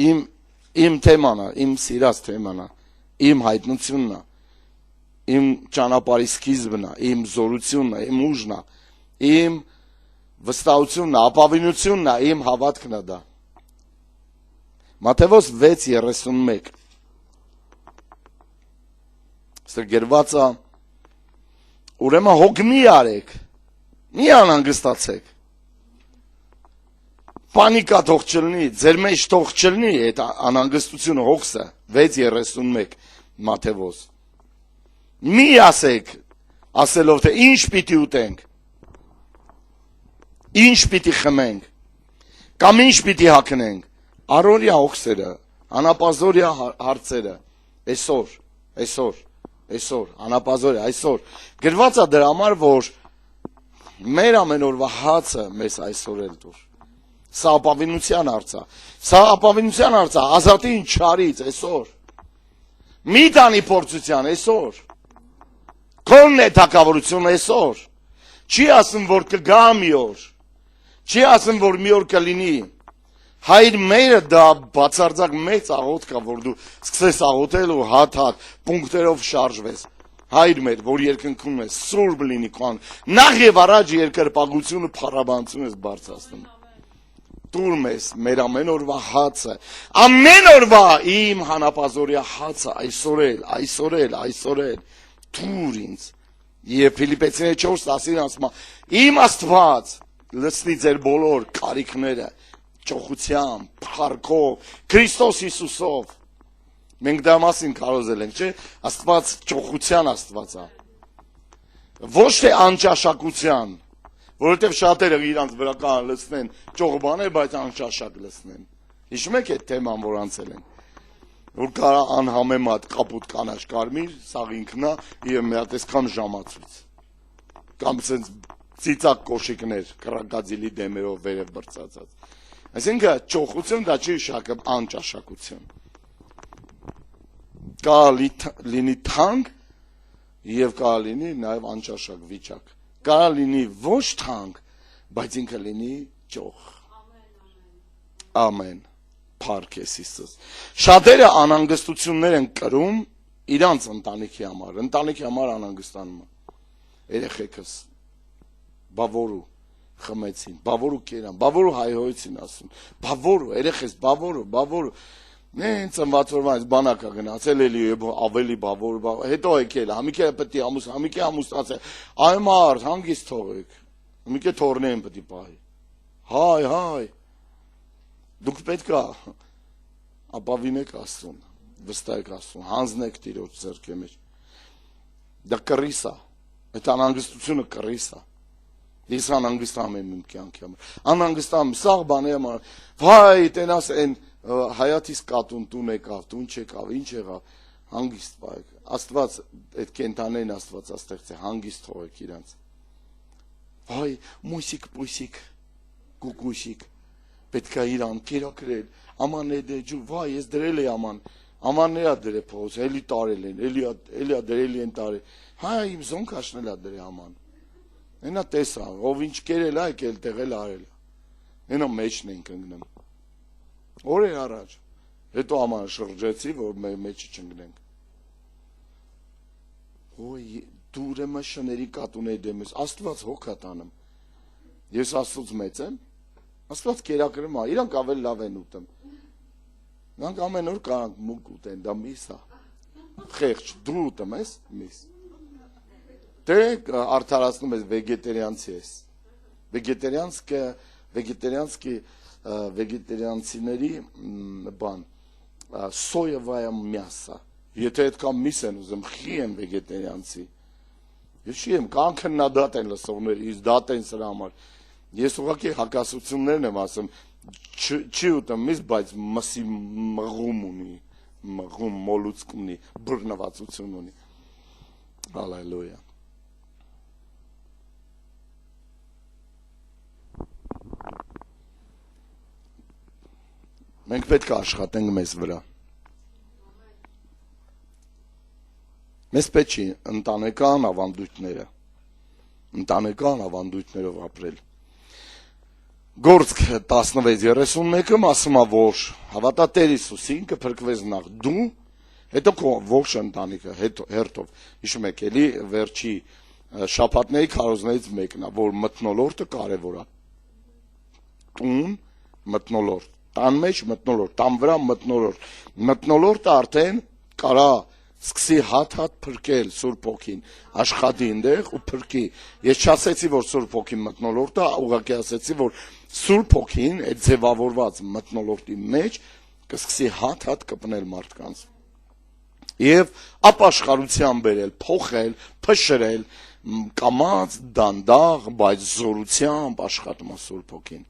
A: իմ թեման է, իմ սիրած թեման է, իմ հայտնությունն է, իմ ճանապարհի սկիզբն է, իմ զորությունն է, իմ ուժն է, իմ վստահությունն է, ապավինությունն է, իմ հավատքն է դա։ Մատթեոս 6:31 Ստեղ գրված է, ուրեմն հոգ մի արեք, մի անհանգստացեք, պանիկա թող չլինի, ձեր մեջ թող չլինի այդ անհանգստությունը, հոգսը, 6:31 Մատթեոս։ Մի ասեք, ասելով թե ինչ պիտի ուտենք, ինչ պիտի խմենք, կամ ինչ պիտի հագնենք, առօրյա հոգսերը, անապազորյա հարցերը, այսօր, անապազորյա, այսօր, գրված է դրա համար, որ մեր ամեն օրվա հացը մեզ այսօր էլ դուր։ Սա ապավինության հարց է, ազատին չարից այսօր։ Մի տանի փորձության այսօր։ Քոնն է թակավորությունը այսօր։ Չի ասում, որ կգա մի օր։ Չի ասում, որ մի օր կլինի։ Հայր մերը դա բացարձակ մեծ աղոթ կա, որ դու սկսես աղոթել ու հատ պունկտերով շարժվես։ Հայր մեր, որ երկնքում ես, սուրբ լինի քան, նախ եւ առաջ երկրպագությունը փառաբանություն ես բարձրացնում։ Տուր մեզ մեր ամեն օրվա հացը, ամեն օրվա իմ հանապազորյա հացը, այսօր էլ, տուր ինձ։ Եվ Ֆիլիպեցիների 4:10-ին ասում է, իմ Աստված լցնի ձեր բոլոր կարիքները, ճոխությամբ, փառքով, Քրիստոս Հիսուսով։ Մենք դա մասին կարոզել ենք, չէ՞, Աստված ճոխության Աստված է։ Ոչ թե անճաշակության, որովհետև շատերը իրանց վրա կան լցնեն ճոխ բաներ, բայց անճաշակ լցնեն։ Հիշում եք այդ թեման, որ անցել են։ Որ կարա անհամեմատ կապուտ կանաչ կարմիր, սաղ ինքնա եւ մի հատ այսքան ժամացույց։ Կամ sense ծիծակ կոշիկներ, կրակածիլի դեմերով վերև բրծածած։ Այսինքն ճոխություն դա չի շակը անճաշակություն։ Կա լինի թանկ եւ կա լինի նաեւ անճաշակ վիճակ։ Կա լինի ոչ թանկ, բայց ինքը լինի ճոխ։ Ամեն։ Փառք ես Հիսուս։ Շատերը անհանգստություններ են կրում իրանց ընտանիքի համար անհանգստանում է։ Երեխեքս բավորու խմեցին, բավորու կերան, բավորու հայհոյեցին ասում, բավորու, երեխես բավորու։ Նեն ծնված օրվանից բանակա գնացել էլի ավելի բավորու, հետո եկել, համիկե պետք է համիկե ամուսնացել, այ մարդ, հանգիստ թողեք, համիկե թորնեն պետք է պահի, հայ, դուք պետք է ապավինեք Աստծուն, վստահեք Աստծուն, հանձնեք Տիրոջ ձեռքի մեջ, դա կռիս է, այդ անհանգստությունը կռիս է, ես անհանգստանում եմ իմ կյանքի համար, անհանգստանում սաղ բանի համար, վայ, տենաս են հայատիս կատուն տուն եկավ, տուն չեկավ, ինչ եղավ, հանգիստ պայեք, Աստված, այդ կենթանեն Աստված աստեղծ է, հանգիստ թողեք իրանց, վայ, մույսիկ, կուկուսիկ, պետք է իրան կերակրել, աման է դեջու, վայ, ես դրել է աման ներա դրե փոս, էլի տարել են, էլի դրելի են տարել, հայ, իմ զոնք աշնել է դրե աման, ենա տեսա, ով ինչ կերել է, եկել տեղել արել է, ենա մեջն ենք ընգնում, օր է առաջ, հետո աման շրջեցի, որ մեր մեջը չընգնենք, դու ուրեմն շների կատուն է դեմ ես, Աստված հոգ է տանում, ես Աստծուց մեծ եմ, Աստված կերակրում է, իրանք ավելի լավ են ուտում, նրանք ամեն օր կարանք մուկ ուտեն, դա միս է, խեղճ, դու ուտում ես, միս, դե արդարացնում ես վեգետարիանցի ես, վեգետարիանցիների բան, սոյավայա մյասա, եթե այդքան միս են ուզում, խի են վեգետարիանցի, ես չի եմ, կան քննադատ են լսողներ, իս դատ են սրա համար, ես ուղղակի հակասություններն եմ ասում, չի ուտում միս, բայց մսի մղում ունի, մոլուցք ունի, բռնվածություն ունի, հալելույա։ Մենք պետք է աշխատենք մեզ վրա։ Մեզ պետք չի ընտանեկան ավանդույթներով ապրել։ Գործք 16:31-ում ասում է, որ հավատա Տեր Հիսուսին կփրկվես նախ դու Հետո քո ողջ ընտանիքը հերթով։ Հիշում եք էլի վերջի շաբաթների քարոզներից մեկն է, որ մթնոլորտը կարևոր է։ Տուն մթնոլորտ, տան մեջ մթնոլորտ, տան վրա մթնոլորտ։ Մթնոլորտը արդեն կարա սկսի հատ-հատ փրկել Սուրբ Հոգին, աշխատի այնտեղ ու փրկի։ Ես չասեցի, որ Սուրբ Հոգին մթնոլորտը, ուղղակի ասեցի, որ Սուրբ Հոգին այդ ձևավորված մթնոլորտի մեջ կսկսի հատ-հատ կպնել մարդկանց։ Եվ ապաշխարության բերել, փոխել, փշրել, կամած, դանդաղ, բայց զորությամբ աշխատում է Սուրբ Հոգին։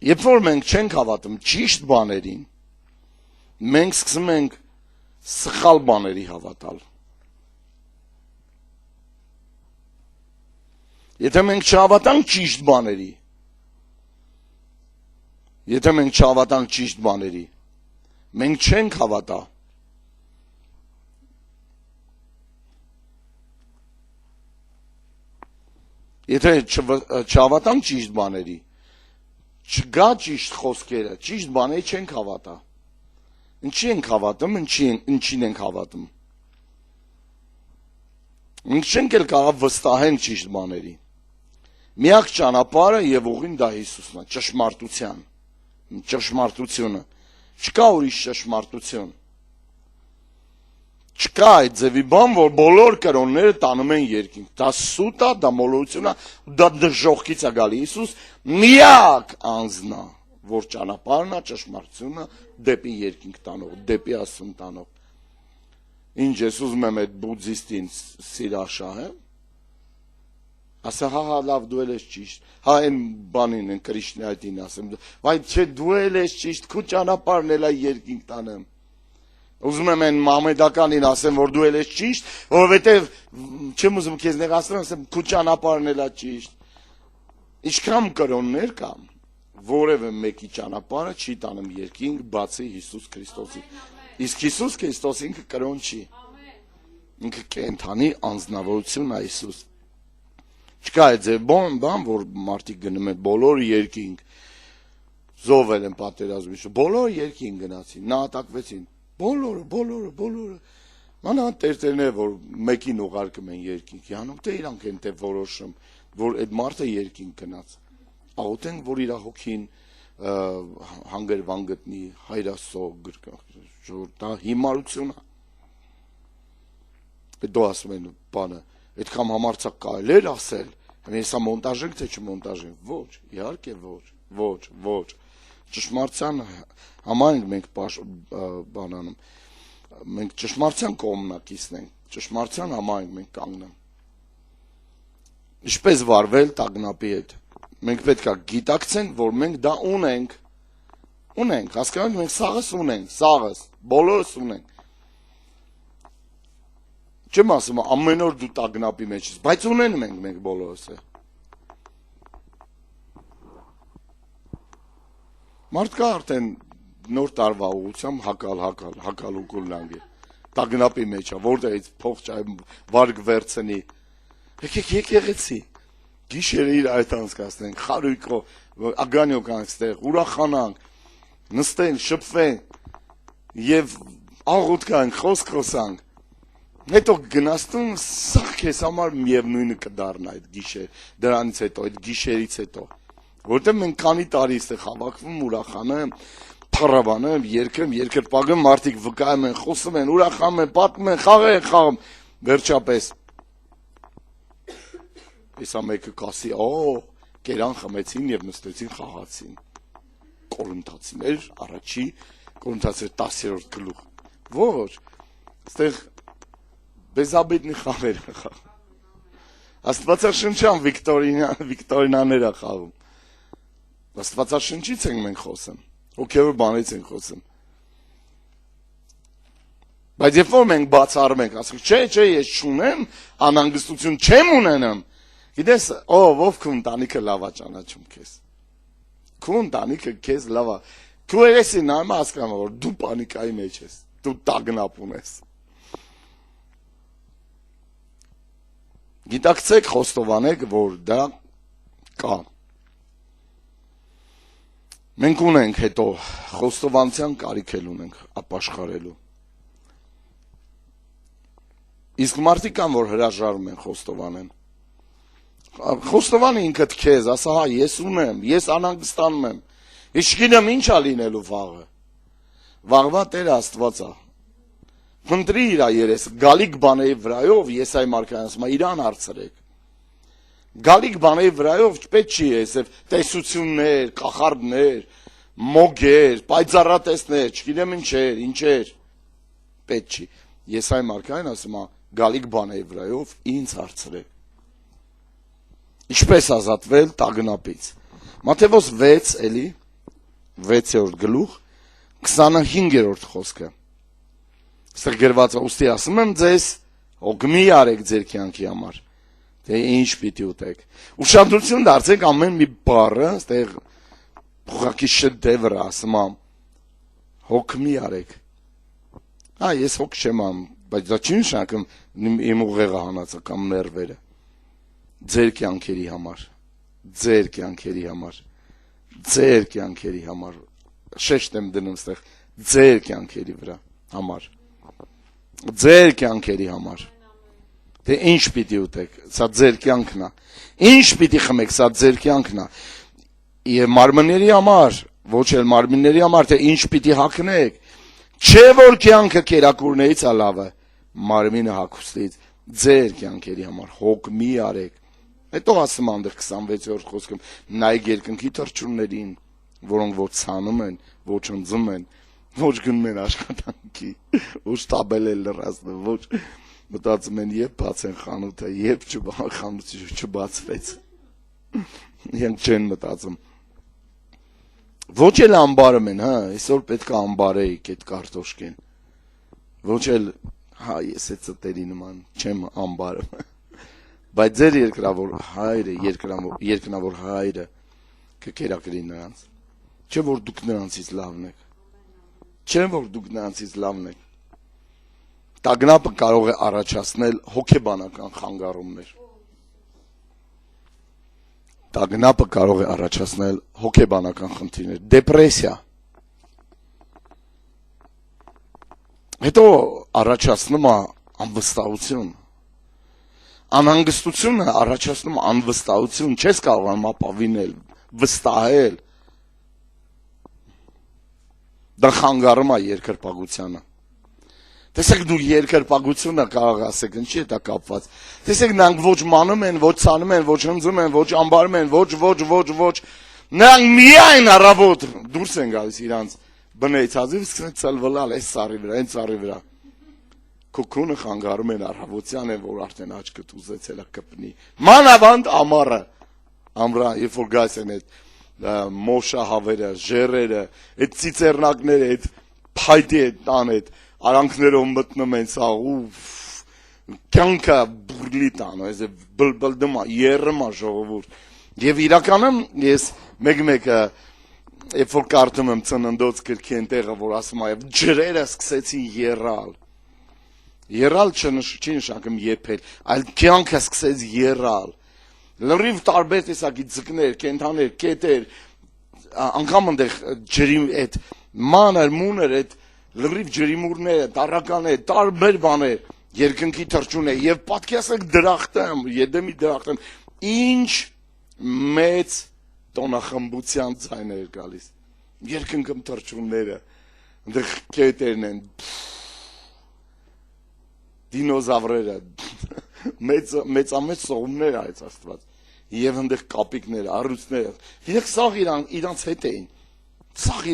A: Երբ որ մենք չենք հավատում ճիշտ բաներին, մենք սկսում ենք սխալ բաների հավատալ։ Եթե մենք չհավատանք ճիշտ բաների, մենք չենք հավատա։ Եթե չհավատանք ճիշտ բաների, չգա ճիշտ խոսքերը, ճիշտ բաների չենք հավատա։ Ինչի ենք հավատում, ինչին ենք հավատում։ Մենք չենք էլ կարող վստահենք ճիշտ բաների։ Միակ ճանապարհը եւ ուղին դա Հիսուսն է, ճշմարտությունը։ Չկա ուրիշ ճշմարտություն։ Չկա այդ ձևի բան, որ բոլոր կրոնները տանում են երկինք։ Դա սուտ է, դա մոլորություն է, դա դժոխքից է գալի։ Հիսուս միակ անձն է, որ ճանապարհն է, ճշմարտությունը դեպի երկինք տանող, դեպի Աստծուն տանող։ Ինչ ես ուզում եմ այդ բուդդիստին սիրաշահեմ։ Ասա հա լավ դու ես ճիշտ։ Հա այն բանին են Կրիշնայատին ասեմ։ Բայց չէ դու ես ճիշտ, քո ճանապարհն էլ է երկինք տանեմ։ Ուզում եմ այն մամեդականին ասեմ, որ դու ես ճիշտ, որովհետև չեմ ուզում քեզ նեղացնել, ասեմ քո ճանապարհն էլ է ճիշտ։ Ինչքան կրոններ կան, որևէ մեկի ճանապարհը չի տանում երկինք, բացի Հիսուս Քրիստոսի։ Իսկ Հիսուս Քրիստոսը ինքը կրոն չի։ Ինքը կենթանի անձնավորություն է Հիսուս։ Չկա այդ ձև բան, որ մարդիկ գնում են բոլոր երկինք, զոհվել են պատերազմից, բոլոր երկինք գնացին, նահատակվեցին, բոլորը, մանա տերտերներ, որ մեկին ուղարկում են երկինք, յանում թե իրանք են թե որոշում, որ այդ մարդը երկինք գնաց, աղոթենք, որ իր հոգին հանգրվան գտնի, հայրասո գրկա, դա հիմարություն է, դու ասում են բանը, այդքան համարձակ կարելի էր ասել, մենք սա մոնտաժենք թե չմոնտաժենք, ոչ, իհարկե ոչ, ճշմարտության համար ենք մենք բանանում, մենք ճշմարտության կողմնակիցն ենք, ճշմարտության համար ենք մենք կանգնում, ինչպես վարվել տագնապի հետ, մենք պետք է գիտակցենք, որ մենք դա ունենք, հասկանանք մենք սաղս ունենք, բոլորս ունենք, չեմ ասում ամեն օր դու տագնապի մեջ ես, բայց ունենում ենք մենք բոլորս է։ Մարդկա արդեն նոր տարվա ուղղությամբ հակալ ու կուլնանգ է, տագնապի մեջ է, որտեղից փող չայ վարգ վերցնի, եկեք եկեղեցի, գիշերը իր այդ անցկացնենք, խարույկով, ագանյո կանք ստեղ, ուրախանանք, նստենք, շփվենք և աղոտ կանք, խոսանք, հետո գնաստում սա քեզ համար միևնույնը կդառնա այդ գիշեր, դրանից հետո, այդ գիշերից հետո, որտեղ մենք քանի տարի ստեղ հավաքվում, ուրախանում, փառաբանում, երկրպագում, մարդիկ վկայում են, խոսում են, ուրախանում են, պատմում են, խաղում, վերջապես հեսա մեկը կասի, կերան խմեցին և նստեցին խաղացին, Կորինթացիներ, առաջի, Կորինթացիներ 10-րդ գլուխ, ոչ, ստեղ Բեզաբետնի խաղեր է խաղում, աստվածաշնչյան վիկտորինաներ է խաղում, աստվածաշնչից ենք մենք խոսում, հոգևոր բանից ենք խոսում, բայց երբ որ մենք բացառում ենք, ասենք, չէ, ես չունեմ, անհանգստություն չեմ ունենամ, գիտես, ով քո ընտանիքը լավ է ճանաչում քեզ, քո ընտանիքը քեզ լավ է, քո երեսին նայում է հասկանում, որ դու պանիկայի մեջ ես, դու տագնապ ունես, գիտակցեք, խոստովանեք, որ դա կա, Մենք ունենք հետո խոստովանության կարիք էլ ունենք ապաշխարելու։ Իսկ մարդիկ կան, որ հրաժարվում են խոստովանեն։ Խոստովանը ինքդ քեզ, ասա հա, ես ունեմ, ես անհանգստանում եմ։ Ես չգիտեմ ինչ ա լինելու վաղը։ Վաղվա Տեր Աստված է։ Խնդրի իր երես, գալիք բաների վրայով Եսայի մարգարեն ասում է իրան հարցրեք։ Գալիք բաների վրայով պետք չի այսև տեսություններ, կախարդներ, մոգեր, պայծառատեսներ, չգիտեմ ինչեր, պետք չի։ Եսայի մարգարեն ասում է գալիք բաների վրայով ինձ հարցրեք։ Ինչպես ազատվել տագնապից։ Մատթեոս 6 էլի 6-րդ գլուխ 25-րդ խոսքը։ Ստեղ գրված է ուստի ասում եմ ձեզ օգնի արեք ձեր կյանքի համար։ Թե ինչ պիտի ուտեք։ Ուշադրություն դարձեք ամեն մի բառը, ստեղ փոխակի շեդևր ասում եմ հոգմի արեք։ Ես հոգ չեմ ամ, բայց դա չի նշանակում իմ ուղեղը հանածը կամ ներվերը։ Ձեր կյանքերի համար, շեշտ եմ դնում ստեղ, ձեր կյանքերի վրա համար, ձեր կյանքերի համար, թե ինչ պիտի ուտեք, սա ձեր կյանքն է, ինչ պիտի խմեք, սա ձեր կյանքն է, և մարմնների համար, ոչ էլ մարմինների համար, թե ինչ պիտի հագնեք, չէ որ կյանքը կերակուրներից է լավը, մարմինը հագուստից, ձեր կյանքերի համար, հոգ մի արեք։ Հետո ասում անդր 26-րդ խոսքում նայեք երկնքի թռչուններին, որոնք ոչ ցանում են, ոչ ընձում են, ոչ գնում են աշխատանքի, ոչ տաբել են լրացնում, ոչ մտածում են երբ բացեն խանութը, երբ խանութը չբացվեց։ Իրենք չեն մտածում։ Ոչ էլ ամբարում են, այսօր պետք է ամբարեիք այդ կարտոշկին։ Ոչ էլ, ես այդ ծտերի նման չեմ ամբարում։ Բայց ձեր երկրավոր հայրը, երկնավոր հայրը կկերակրի նրանց։ Չէ որ դուք նրանցից լավն եք։ Չէ որ դուք նրանցից լավն եք։ Տագնապը կարող է առաջացնել հոգեբանական խանգարումներ։ Տագնապը կարող է առաջացնել հոգեբանական խնդիրներ, դեպրեսիա։ Հետո առաջացնում է անվստահություն։ Անհանգստությունը առաջացնում անվստահություն, չես կարողանում ապավինել, վստահել։ Դա խանգարում է երկրպագությանը։ Տեսեք դու երկրպագությունը կարող ասեք, ինչի է դա կապված։ Տեսեք նրանք ոչ մանում են, ոչ ցանում են, ոչ հնձում են, ոչ ամբարում են, ոչ։ Նրանք միայն առավոտ դուրս են գալիս իրանց բնից, հազիվ սկսեն ծլվլալ այս սարի վրա, այն սարի վրա։ Քոքունը խանգարում են առավոտյան են, որ արդեն աչքդ ուզեցել է կպնի։ Մանավանդ ամառը, ամռան, երբ որ գալիս են այդ մոշահավերը, ժերերը, այդ ծիծեռնակները, այդ փայտի այդ տան այդ արանքներով մտնում են սա ու կյանքը բուրլի տան, այս բլբլդում է, երրում է ժողովուրդ։ Եվ իրականում ես մեկ-մեկը երբ որ կարդում եմ ծննդոց գրքի այնտեղը, որ ասում է ջրերը սկսեցին եռալ։ Եռալ չի նշանակում եփել, այլ կյանքը սկսեց եռալ։ Լրիվ տարբեր տեսակի ձկներ, կենդաններ, կետեր, անգամ այնտեղ ջրի այդ մանր, մուներ, այդ լրիվ ջրիմուրները, տարականներ, տարբեր բաներ, երկնքի թռչուններ, եւ պատկերացրեք դրախտեմ, Եդեմի դրախտեմ, ինչ մեծ տոնախմբության ձայներ գալիս։ Երկնքում թռչունները, այնտեղ կետերն են, դինոզավրերը, մեծամեծ սողումներ այս Աստված, եւ այնտեղ կապիկները, առյուծները, իրենք սաղ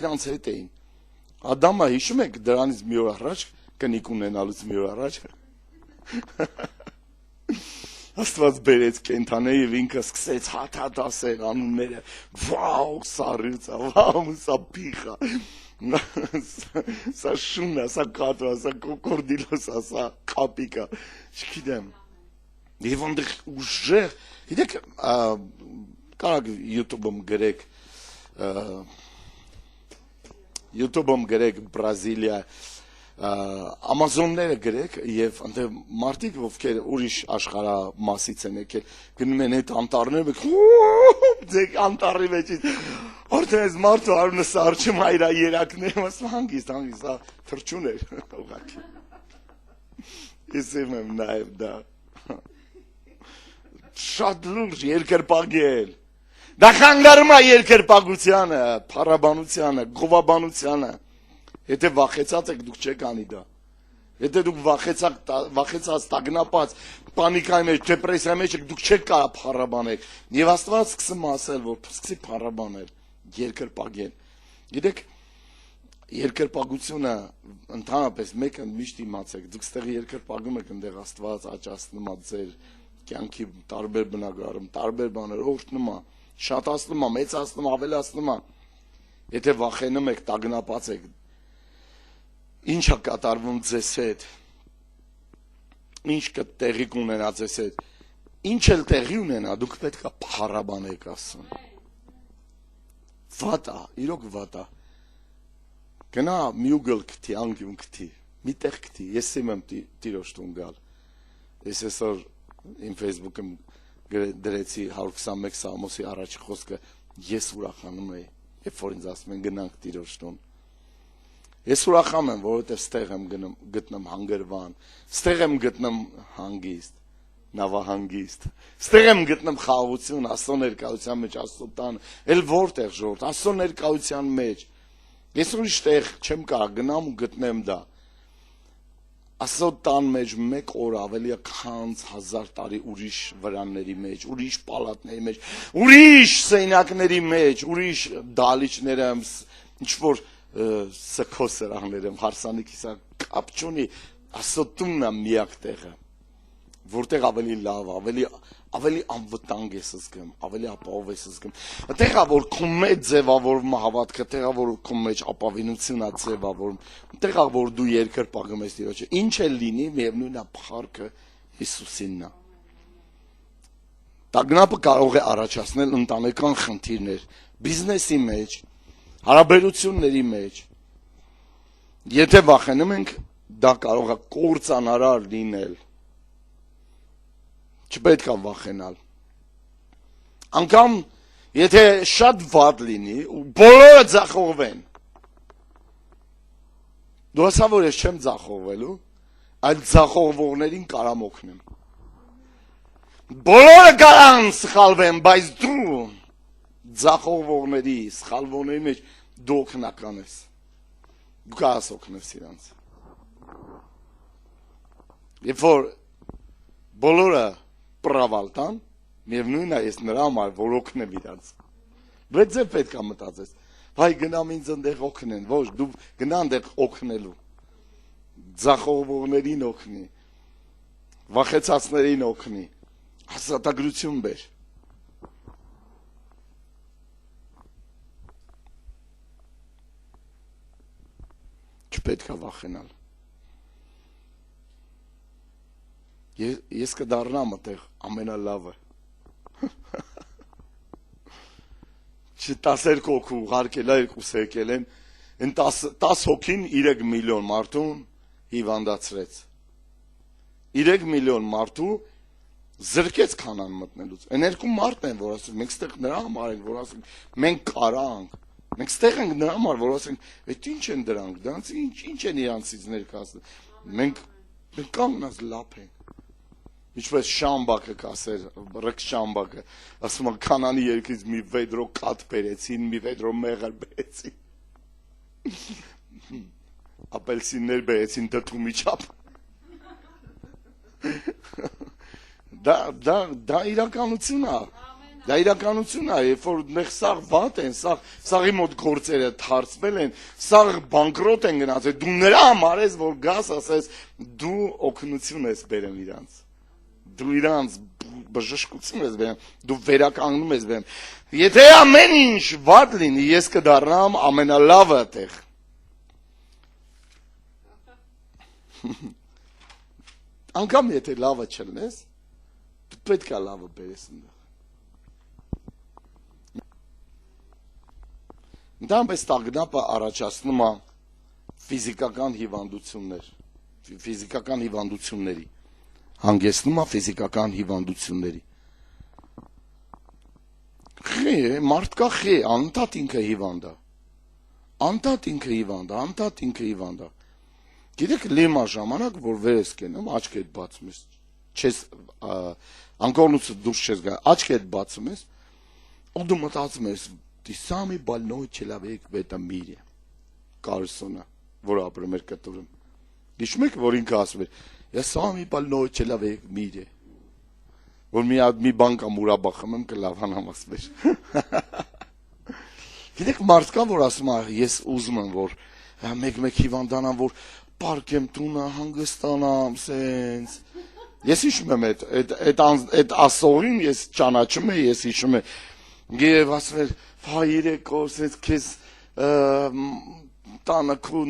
A: իրանց հետ էին, Ադամը հիշում եք դրանից մի օր առաջ, կնիկ ունենալուց մի օր առաջ, Աստված բերեց կենթաները եւ ինքը սկսեց հաթաթ ասել անունները, վաու, սա ռյուծա, վաու, սա պիխա, սա շունա, սա կատվա, սա կոկորդիլոսա, սա կապիկա, չգիտեմ, եւ այնտեղ ուժեղ, գիտեք, կարակ YouTube-ում գրեք Բրազիլիա, Ամազոնները գրեք եւ այնտեղ մարդիկ ովքեր ուրիշ աշխարհամասից են եկել գնում են այդ անտառները դեք անտառի մեջ որտեղ այս մարդու արունը սարճում հայրա երակները ասում հանգիստ թրջուն էր ուղղակի ես եմ նաեւ դա շատ լուրջ երկրպագել դա խանգարում է երկրպագությանը փառաբանությանը գովաբանությանը Եթե վախեցած եք, դուք չեք անի դա։ Եթե դուք վախեցած, տագնապած, պանիկայի մեջ, դեպրեսիայի մեջ եք, դուք չեք կարող փառաբանել։ Եվ Աստված սկսում ասել, որ սկսի փառաբանել, երկրպագել։ Գիտեք, երկրպագությունը ընդհանրապես մեկը միշտ իմացեք, դուք ստեղ երկրպագում եք, այնտեղ Աստված աճացնում է ձեր կյանքի տարբեր բնակարարում, տարբեր բաներ, օրհնում է, շատացնում է, մեծացնում, ավելացնում է։ Եթե վախենում եք, տագնապած եք, Ինչ է կատարվում ձեզ հետ, ինչ տեղի կունենա ձեզ հետ, ինչ էլ տեղի ունենա, դուք պետք է փառաբանեք ասում։ Վատ է, իրոք վատ է։ Գնա մի ուգլ գտի, անկյուն գտի, մի տեղ գտի, ես եմ տիրոջ տուն գալ։ Ես այսօր իմ Facebook-ում դրեցի 121 Սամոսի առաջի խոսքը, ես ուրախանում եի, երբ որ ինձ ասում են գնանք տիրոջ տուն։ Ես ուրախանում եմ, որովհետև ստեղ եմ գտնում հանգրվան, ստեղ եմ գտնում հանգիստ, նավահանգիստ, ստեղ եմ գտնում խաղաղություն, Աստծո ներկայության մեջ, Աստծո տան, էլ որտեղ ժողովուրդ, Աստծո ներկայության մեջ։ Ես ուրիշ տեղ չեմ կարող գնամ ու գտնեմ դա։ Աստծո տան մեջ մեկ օր ավելի քան 1000 տարի ուրիշ վրանների մեջ, ուրիշ պալատների մեջ, ուրիշ սենյակների մեջ, ուրիշ դալիճները, ինչ որ սքո սրահներում հարսանիքիսա կապ չունի Աստծո տունն է միակ տեղը որտեղ ավելի լավ ավելի անվտանգ ես զգում ավելի ապահով ես զգում այդտեղ է որ քո մեջ ձևավորվում է հավատքը այդտեղ է որ քո մեջ ապավինությունն է ձևավորվում այդտեղ է որ դու երկրպագում ես Տիրոջը ինչ էլ լինի միևնույն է փառքը Հիսուսինն է տագնապը կարող է առաջացնել ընտանեկան խնդիրներ բիզնեսի մեջ Հարաբերությունների մեջ եթե վախենում ենք դա կարող է կործանարար լինել չպետք է վախենալ անգամ եթե շատ վատ լինի ու բոլորը ձախողվեն դու ասա որ ես չեմ ձախողվելու այլ ձախողվողներին կարամ օգնեմ բոլորը կարան սխալվեն բայց դու ձախողվողների, սխալվողների մեջ դու օգնական ես։ Դու կարաս օգնես իրանց։ Երբ որ բոլորը պրավալ տան, միևնույնն է ես նրա համար որ օգնեմ իրանց։ Բայց ձեր պետք է մտածես, վայ գնամ ինձ այնտեղ օգնեն, ոչ, դու գնա այնտեղ օգնելու։ Ձախողվողներին օգնի, վախեցածներին օգնի, հաստատագրություն բեր։ Չպետք է վախենալ։ Ես կդառնամ այդտեղ ամենալավը։ Չ12 հոգու ուղարկելա երկուսը եկել են, են 10 հոգին 3 միլիոն մարդուն հիվանդացրեց։ 3 միլիոն մարդու զրկեց քանան մտնելուց։ Այն երկու մարդն են, որ ասում, մենք ստեղ նրա համար ենք, որ ասում, մենք կարանք։ Մենք ստեղ ենք նրա համար, որ ասենք, այդ ինչ են դրանք, դրանց ինչ են իրանցից ներկայացնում։ Մենք կանգնած լապ ենք։ Ինչպես Շամբակը կասեր, Ռեկ Շամբակը, ասում է Կանանի երկրից մի վեդրո կաթ բերեցին, մի վեդրո մեղր բերեցին։ Ապելսիններ բերեցին դդումի չափ։ Դա իրականություն է։ Դա իրականություն է, երբ որ նեղ սաղ վատ են, սաղի մոտ գործերը թարցվել են, սաղ բանկրոտ են գնացել, դու նրա համար ես, որ գաս ասես, դու օգնություն ես բերեմ իրանց, դու իրանց բժշկություն ես բերեմ, դու վերականգնում ես բերեմ, եթե ամեն ինչ վատ լինի, ես կդառնամ ամենալավը տեղ, անգամ եթե լավը չլնես, դու պետք է լավը բերես ընդեղ, Ընդհանրապես տագնապը առաջացնում է ֆիզիկական հիվանդությունների հանգեցնում է ֆիզիկական հիվանդությունների խի մարդկա խի անընդհատ ինքը հիվանդ է գիտեք լիմա ժամանակ որ վերես կենամ աչքդ բացում ես չես անկորնուց դուրս չես գա աչքդ բացում ես ու դու մտածում ես ты самый больной человек в этом мире Կարսոնը որ ապրում էր կտուրում դիշում եք որ ինքը ասում էր я самый больной человек в мире որ մի բան կամ ուրաբախում եմ կլավանամ ասում էր գիտեք մարդ կա որ ասում է ես ուզում եմ որ մեկ հիվանդանամ որ պարկեմ տունը հանգստանամ սենց ես հիշում եմ այդ ասողին ես ճանաչում եմ ես հիշում եմ եւ ասում էր հայրեկո սենց քեզ տանը քու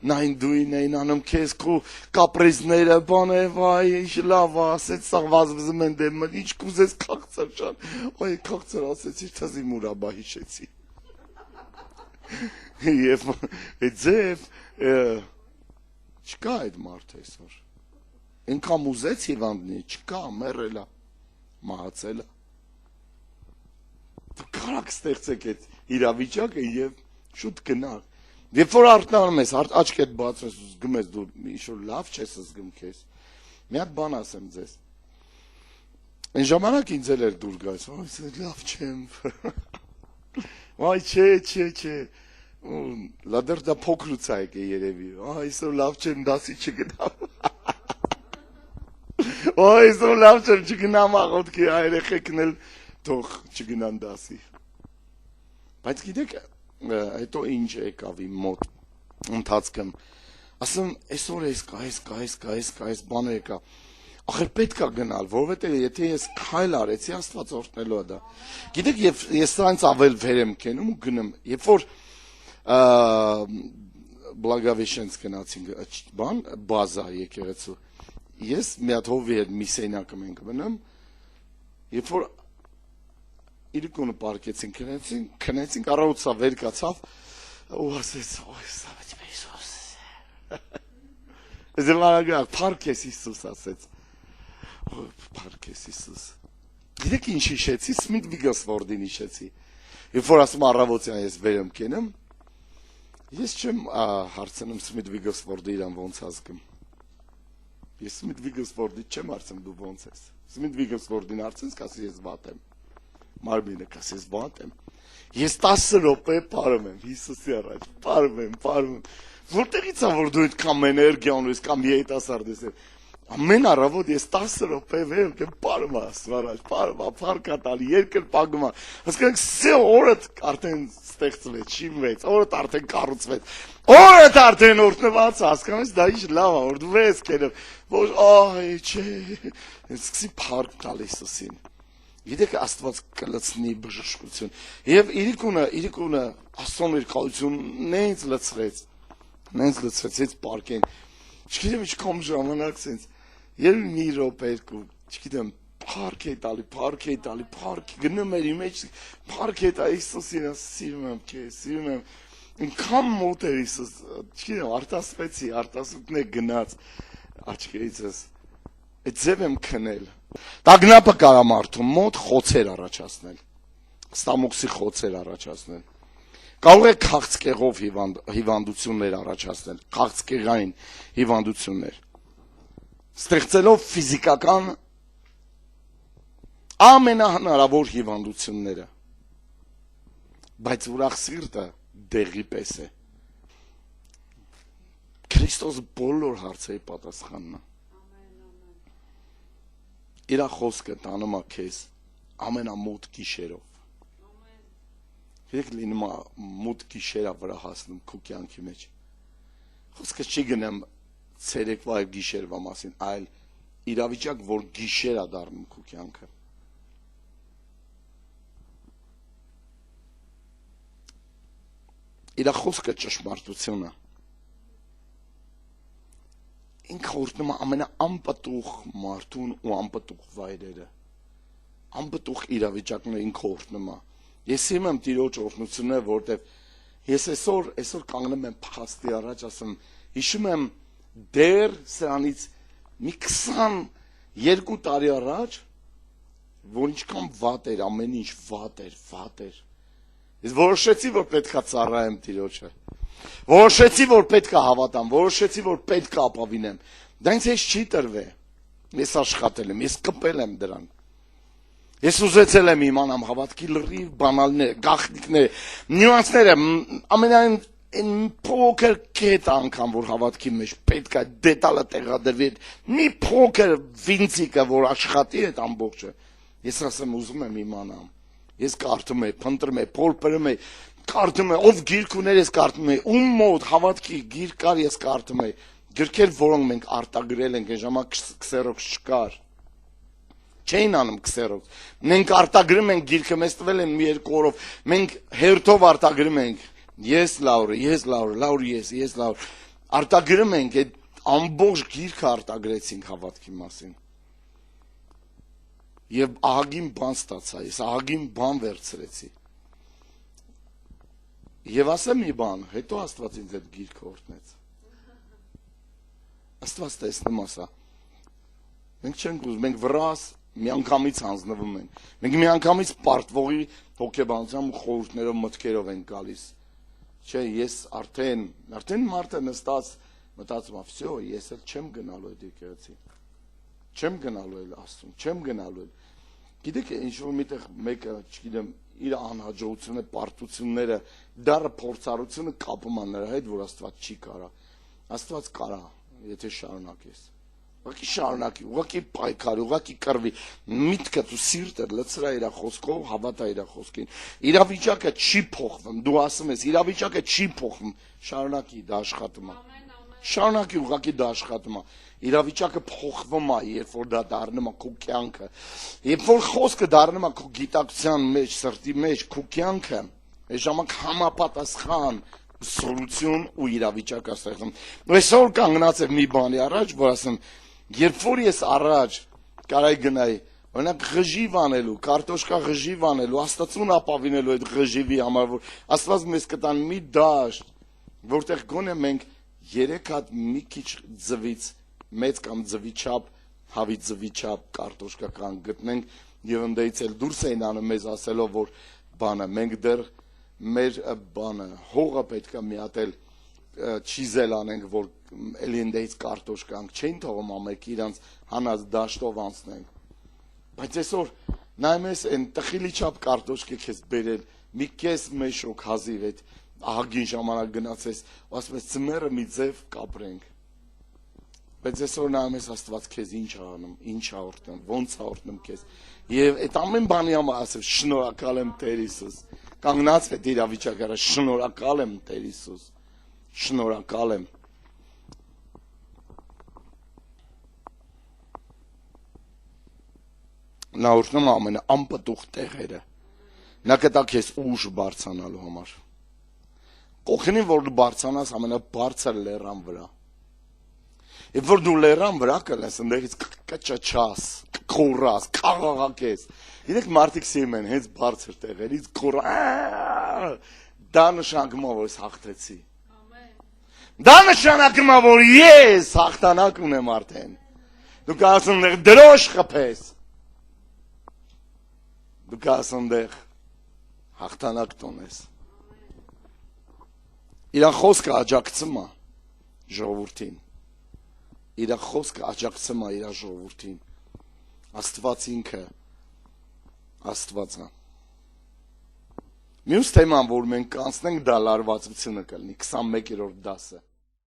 A: նայն դույն էին անում քեզ քու կապրիզները բան է վայ ինչ լավ է ասեց սա վազվզում են դեմը ինչ կուզես քաղցր ջան ոյ քաղցր ասեցի թզի մուրաբա հիշեցի եւ ձեւ չկա այդ մարդը այսօր ինքան ուզեց հիվանդնի չկա մեռելա մահացելա կարակ ստեղծեք այդ իրավիճակը եւ շուտ գնալ Երբ որ արթնանում ես, աչքդ բացում ես, զգում ես դու ինչ-որ լավ չես զգում քեզ։ Մի հատ բան ասեմ ձեզ։ Այն ժամանակ ինձ էլ էր դուր գալիս, այս լավ չեմ։ Այ չէ։ Լադեր դա փոքրուց է եկե երևի։ Այսօր լավ չեմ, դասի չգնամ։ Այսօր լավ չեմ, չգնամ աղոթքի երեխեքն էլ թող չգնան դասի։ Բայց գիտեք հետո ինչ եկավ իմ մոտ ընթացքում ասում այսօր այս բանը եկա ախր պետք է գնալ որովհետեւ եթե ես քայլ արեցի Աստված օրհնելու է դա գիտեք ես սրանց ավել վերեմ կենում ու գնում երբ որ Բլագավեշենց գնացինք բան բազա եկեղեցու ես մի հատ հովի հետ մի սենյակը մենք մնում երբ որ Իրիկունը պարկեցին, քնեցին, առավոտսա վեր կացավ, ու ասեց, ոյ, սավաճ Իսուս։ Զելարագակ, պարկես Իսուս ասեց։ Պարկես Իսուս։ Գիտեք ինչ հիշեցի, Սմիթ Վիգասվորդին հիշեցի։ Երբ որ ասում առավոտյան ես վեր եմ կենեմ, ես չեմ հարցնում Սմիթ Վիգասվորդը իրան ոնց ազգում։ Ես Սմիթ Վիգասվորդի չեմ հարցնում դու ոնց ես։ Սմիթ Վիգասվորդին հարցնես, կասի ես վատ եմ։ Մարմինը կասես բատ եմ, ես 10 րոպե պարում եմ, Հիսուսի առաջ, պարում եմ, որտեղից է, որ դու այդքան էներգիա ունես, կամ երիտասարդ ես, ամեն առավոտ ես 10 րոպե վեր եմ, պարում ասում առաջ, պարկա տալի, երկր պագում է, հասկանք սե օրդ արդեն ստեղծվեց, շիմվեց, օրդ արդեն կառուցվեց, օրդ արդեն օրտնված, հասկանք դա ինչ լավ է, որ դու վեր ես կերև, որ այ չէ, սկսի պարկ տալ Հիսուսին Գիտեք Աստված կլցնի բժշկություն եւ իրիկունը Աստծո ներկայություն նենց լցրեց այդ պարկեն չգիտեմ ինչքան ժամանակ sense երբ մի րոպե երկու չգիտեմ պարկ է տալի գնում էր իմեջ պարկ է տա Հիսուսին սիրում եմ ինքան մոտ էր Հիսուս չգիտեմ արտասուքն է գնաց աչքերիցս այդ ձև եմ քնել Տագնապը կարա մարդու մոտ խոցեր առաջացնել, ստամոքսի խոցեր առաջացնել, կարող է քաղցկեղով հիվանդություններ առաջացնել, քաղցկեղային հիվանդություններ, ստեղծելով ֆիզիկական ամենահնարավոր հիվանդությունները, բայց ուրախ սիրտը դեղի պես է, Քրիստոս բոլոր հարցերի պատասխանն է, Իրա խոսքը տանում է քեզ ամենամոտ գիշերով։ Եք լինում է մոտ գիշերա վրա հասնում քո կյանքի մեջ։ Խոսքը չի գնամ ցերեկվա եւ գիշերվա մասին, այլ իրավիճակ, որ գիշեր է դառնում քո կյանքը։ Իրա խոսքը ճշմարտություն է։ Ինքը օրհնում է ամենաանպտուղ մարդուն ու անպտուղ վայրերը։ Անպտուղ իրավիճակները ինքը օրհնում է։ Ես սիրում եմ Տիրոջ օրհնությունը, որտեղ Ես այսօր կանգնում եմ փաստի առաջ, ասում, հիշում եմ դեռ սրանից մի 22 տարի առաջ, որ ինչքան վատ էր, ամեն ինչ վատ էր։ Ես որոշեցի, որ պետքա ծառայեմ Տիրոջը։ Որոշեցի, որ պետքա հավատամ, որոշեցի, որ պետքա ապավինեմ։ Դա ինձ heç չի տրվել։ Ես աշխատել եմ, ես կպել եմ դրան։ Ես ուզեցել եմ իմանամ հավատքի լրիվ բանալներ, գաղտնիքներ, նյուանսները, ամենայն փոքր կետ անգամ, որ հավատքի մեջ պետք է դետալը տեղադրվի, մի փոքր վինցիկը, որ աշխատի այդ ամբողջը, ես ասեմ ուզում եմ իմանամ, ես կարդում եմ, փնտրում եմ, փորփրում եմ, կարդում եմ, ով գիրք ուներ ես կարդում եմ, ում մոտ հավատքի գիրք կար ես կարդում եմ, գրքեր, որոնք մենք արտագրել ենք, այն ժամանակ քսերոքս չկար, չէին անում քսերոքս, մենք արտագրում ենք գիրքը, մեզ տվել են մի երկու օրով, մենք հերթով արտագրում ենք, ես Լաուր, արտագրում ենք, այդ ամբողջ գիրքը արտագրեցինք հավատքի մասին, և ահագին բան ստացա, ես ահագին բան վերցրեցի, և ասեմ մի բան, հետո Աստված ինձ այդ գիրքը օրհնեց, Աստված տեսնում ասա, մենք չենք ուզում, մենք վրաս միանգամից հանձնվում ենք, մենք միանգամից պարտվողի հոգեբանությամբ խորհուրդներով մտքերով ենք գալիս, չէ, ես արդեն մարդը նստած մտածում է, վсё, ես էլ չեմ գնալու այդ եկեղեցի, չեմ գնալու էլ Աստծուն, չեմ գնալու էլ, գիտեք, ինչ-որ միտեղ մեկը, չգիտեմ, իր անհաջողությունը, պարտությունները, դառը փորձառությունը կապում է նրա հետ, որ Աստված չի կարա, Աստված կարա, եթե շարունակես, ուղղակի շարունակի, ուղղակի պայքարի, ուղղակի կռվի, միտքդ ու սիրտդ լցրա իր խոսքով, հավատա իր խոսքին, իրավիճակը չի փոխվում, դու ասում ես, իրավիճակը չի փոխվում, շարունակի, դա աշխատում է, շարունակի, ուղղակի դա աշխատում է, իրավիճակը փոխվում է, երբ որ դա դառնում է քո կյանքը, երբ որ խոսքը դառնում է քո գիտակցության մեջ, սրտի մեջ, քո կյանքը, այս ժամանակ համապատասխան սոլուցիոն ու իրավիճակ է ստեղծում։ Այսօր կանգնած եմ մի բանի առաջ, որ ասեմ, երբ որ ես առաջ կարայի գնայի, օրինակ ղժիվ անելու, կարտոշկա ղժիվ անելու, Աստծուն ապավինելու այդ ղժիվի համար, որ Աստված մեզ կտան մի դաշտ, որտեղ գոնե մենք 3 հատ մի քիչ ձվից, մեծ կամ ձվի չափ, հավի ձվի չափ կարտոշկա կան գտնենք եւ ընդդից էլ դուրս էին անում մեզ ասելով, որ բանը մենք դեռ մեր բանը հողը պետք է մի հատ էլ չիզել անենք, որ էլի ընդդից կարտոշկանք, չէին թողում ամեկ իրանց հանած դաշտով անցնենք, բայց այսօր նայում ես այն տխիլի չափ կարտոշկը քեզ բերել, մի կես մեշոք հազիվ այդ ահագին ժամանակ գնացես, ասում ես ծմերը մի ձև կապրենք, բայց այսօր նայում ես Աստված քեզ ինչ ա անում, ինչ ա օրհնում, ոնց ա օրհնում քեզ, եւ այդ ամեն բանի համար ասում շնորհակալ եմ Տեր Հիսուս, կանգնած այդ իրավիճակը, շնորհակալ եմ Տեր Հիսուս, շնորհակալ եմ։ Նա օրհնում է ամենաանպտուղ տեղերը, նա կտա քեզ ուժ բարձրանալու համար, կօգնի, որ դու բարձրանաս ամենաբարձր լեռան վրա, եւ որ դու լեռան վրա կլես, ընդեղից կճաչաս, կխորաս, կաղաղակես, իրեք մարդիկ սիրում են հենց բարձր տեղերից դա նշանակում է, որ ես հաղթեցի, դա նշանակում է, որ ես հաղթանակ ունեմ արդեն, դու կասում դեղ դրոշ խփես, դու կասում դեղ հաղթանակ տոնես, իր խոսքը աջակցում է ժողովրդին, իր խոսքը աջակցում է իր ժողովրդին, Աստված ինքը, Աստված է։ Մյուս թեման, որ մենք կանցնենք, դա լարվածությունը կլինի, 21-րդ դասը։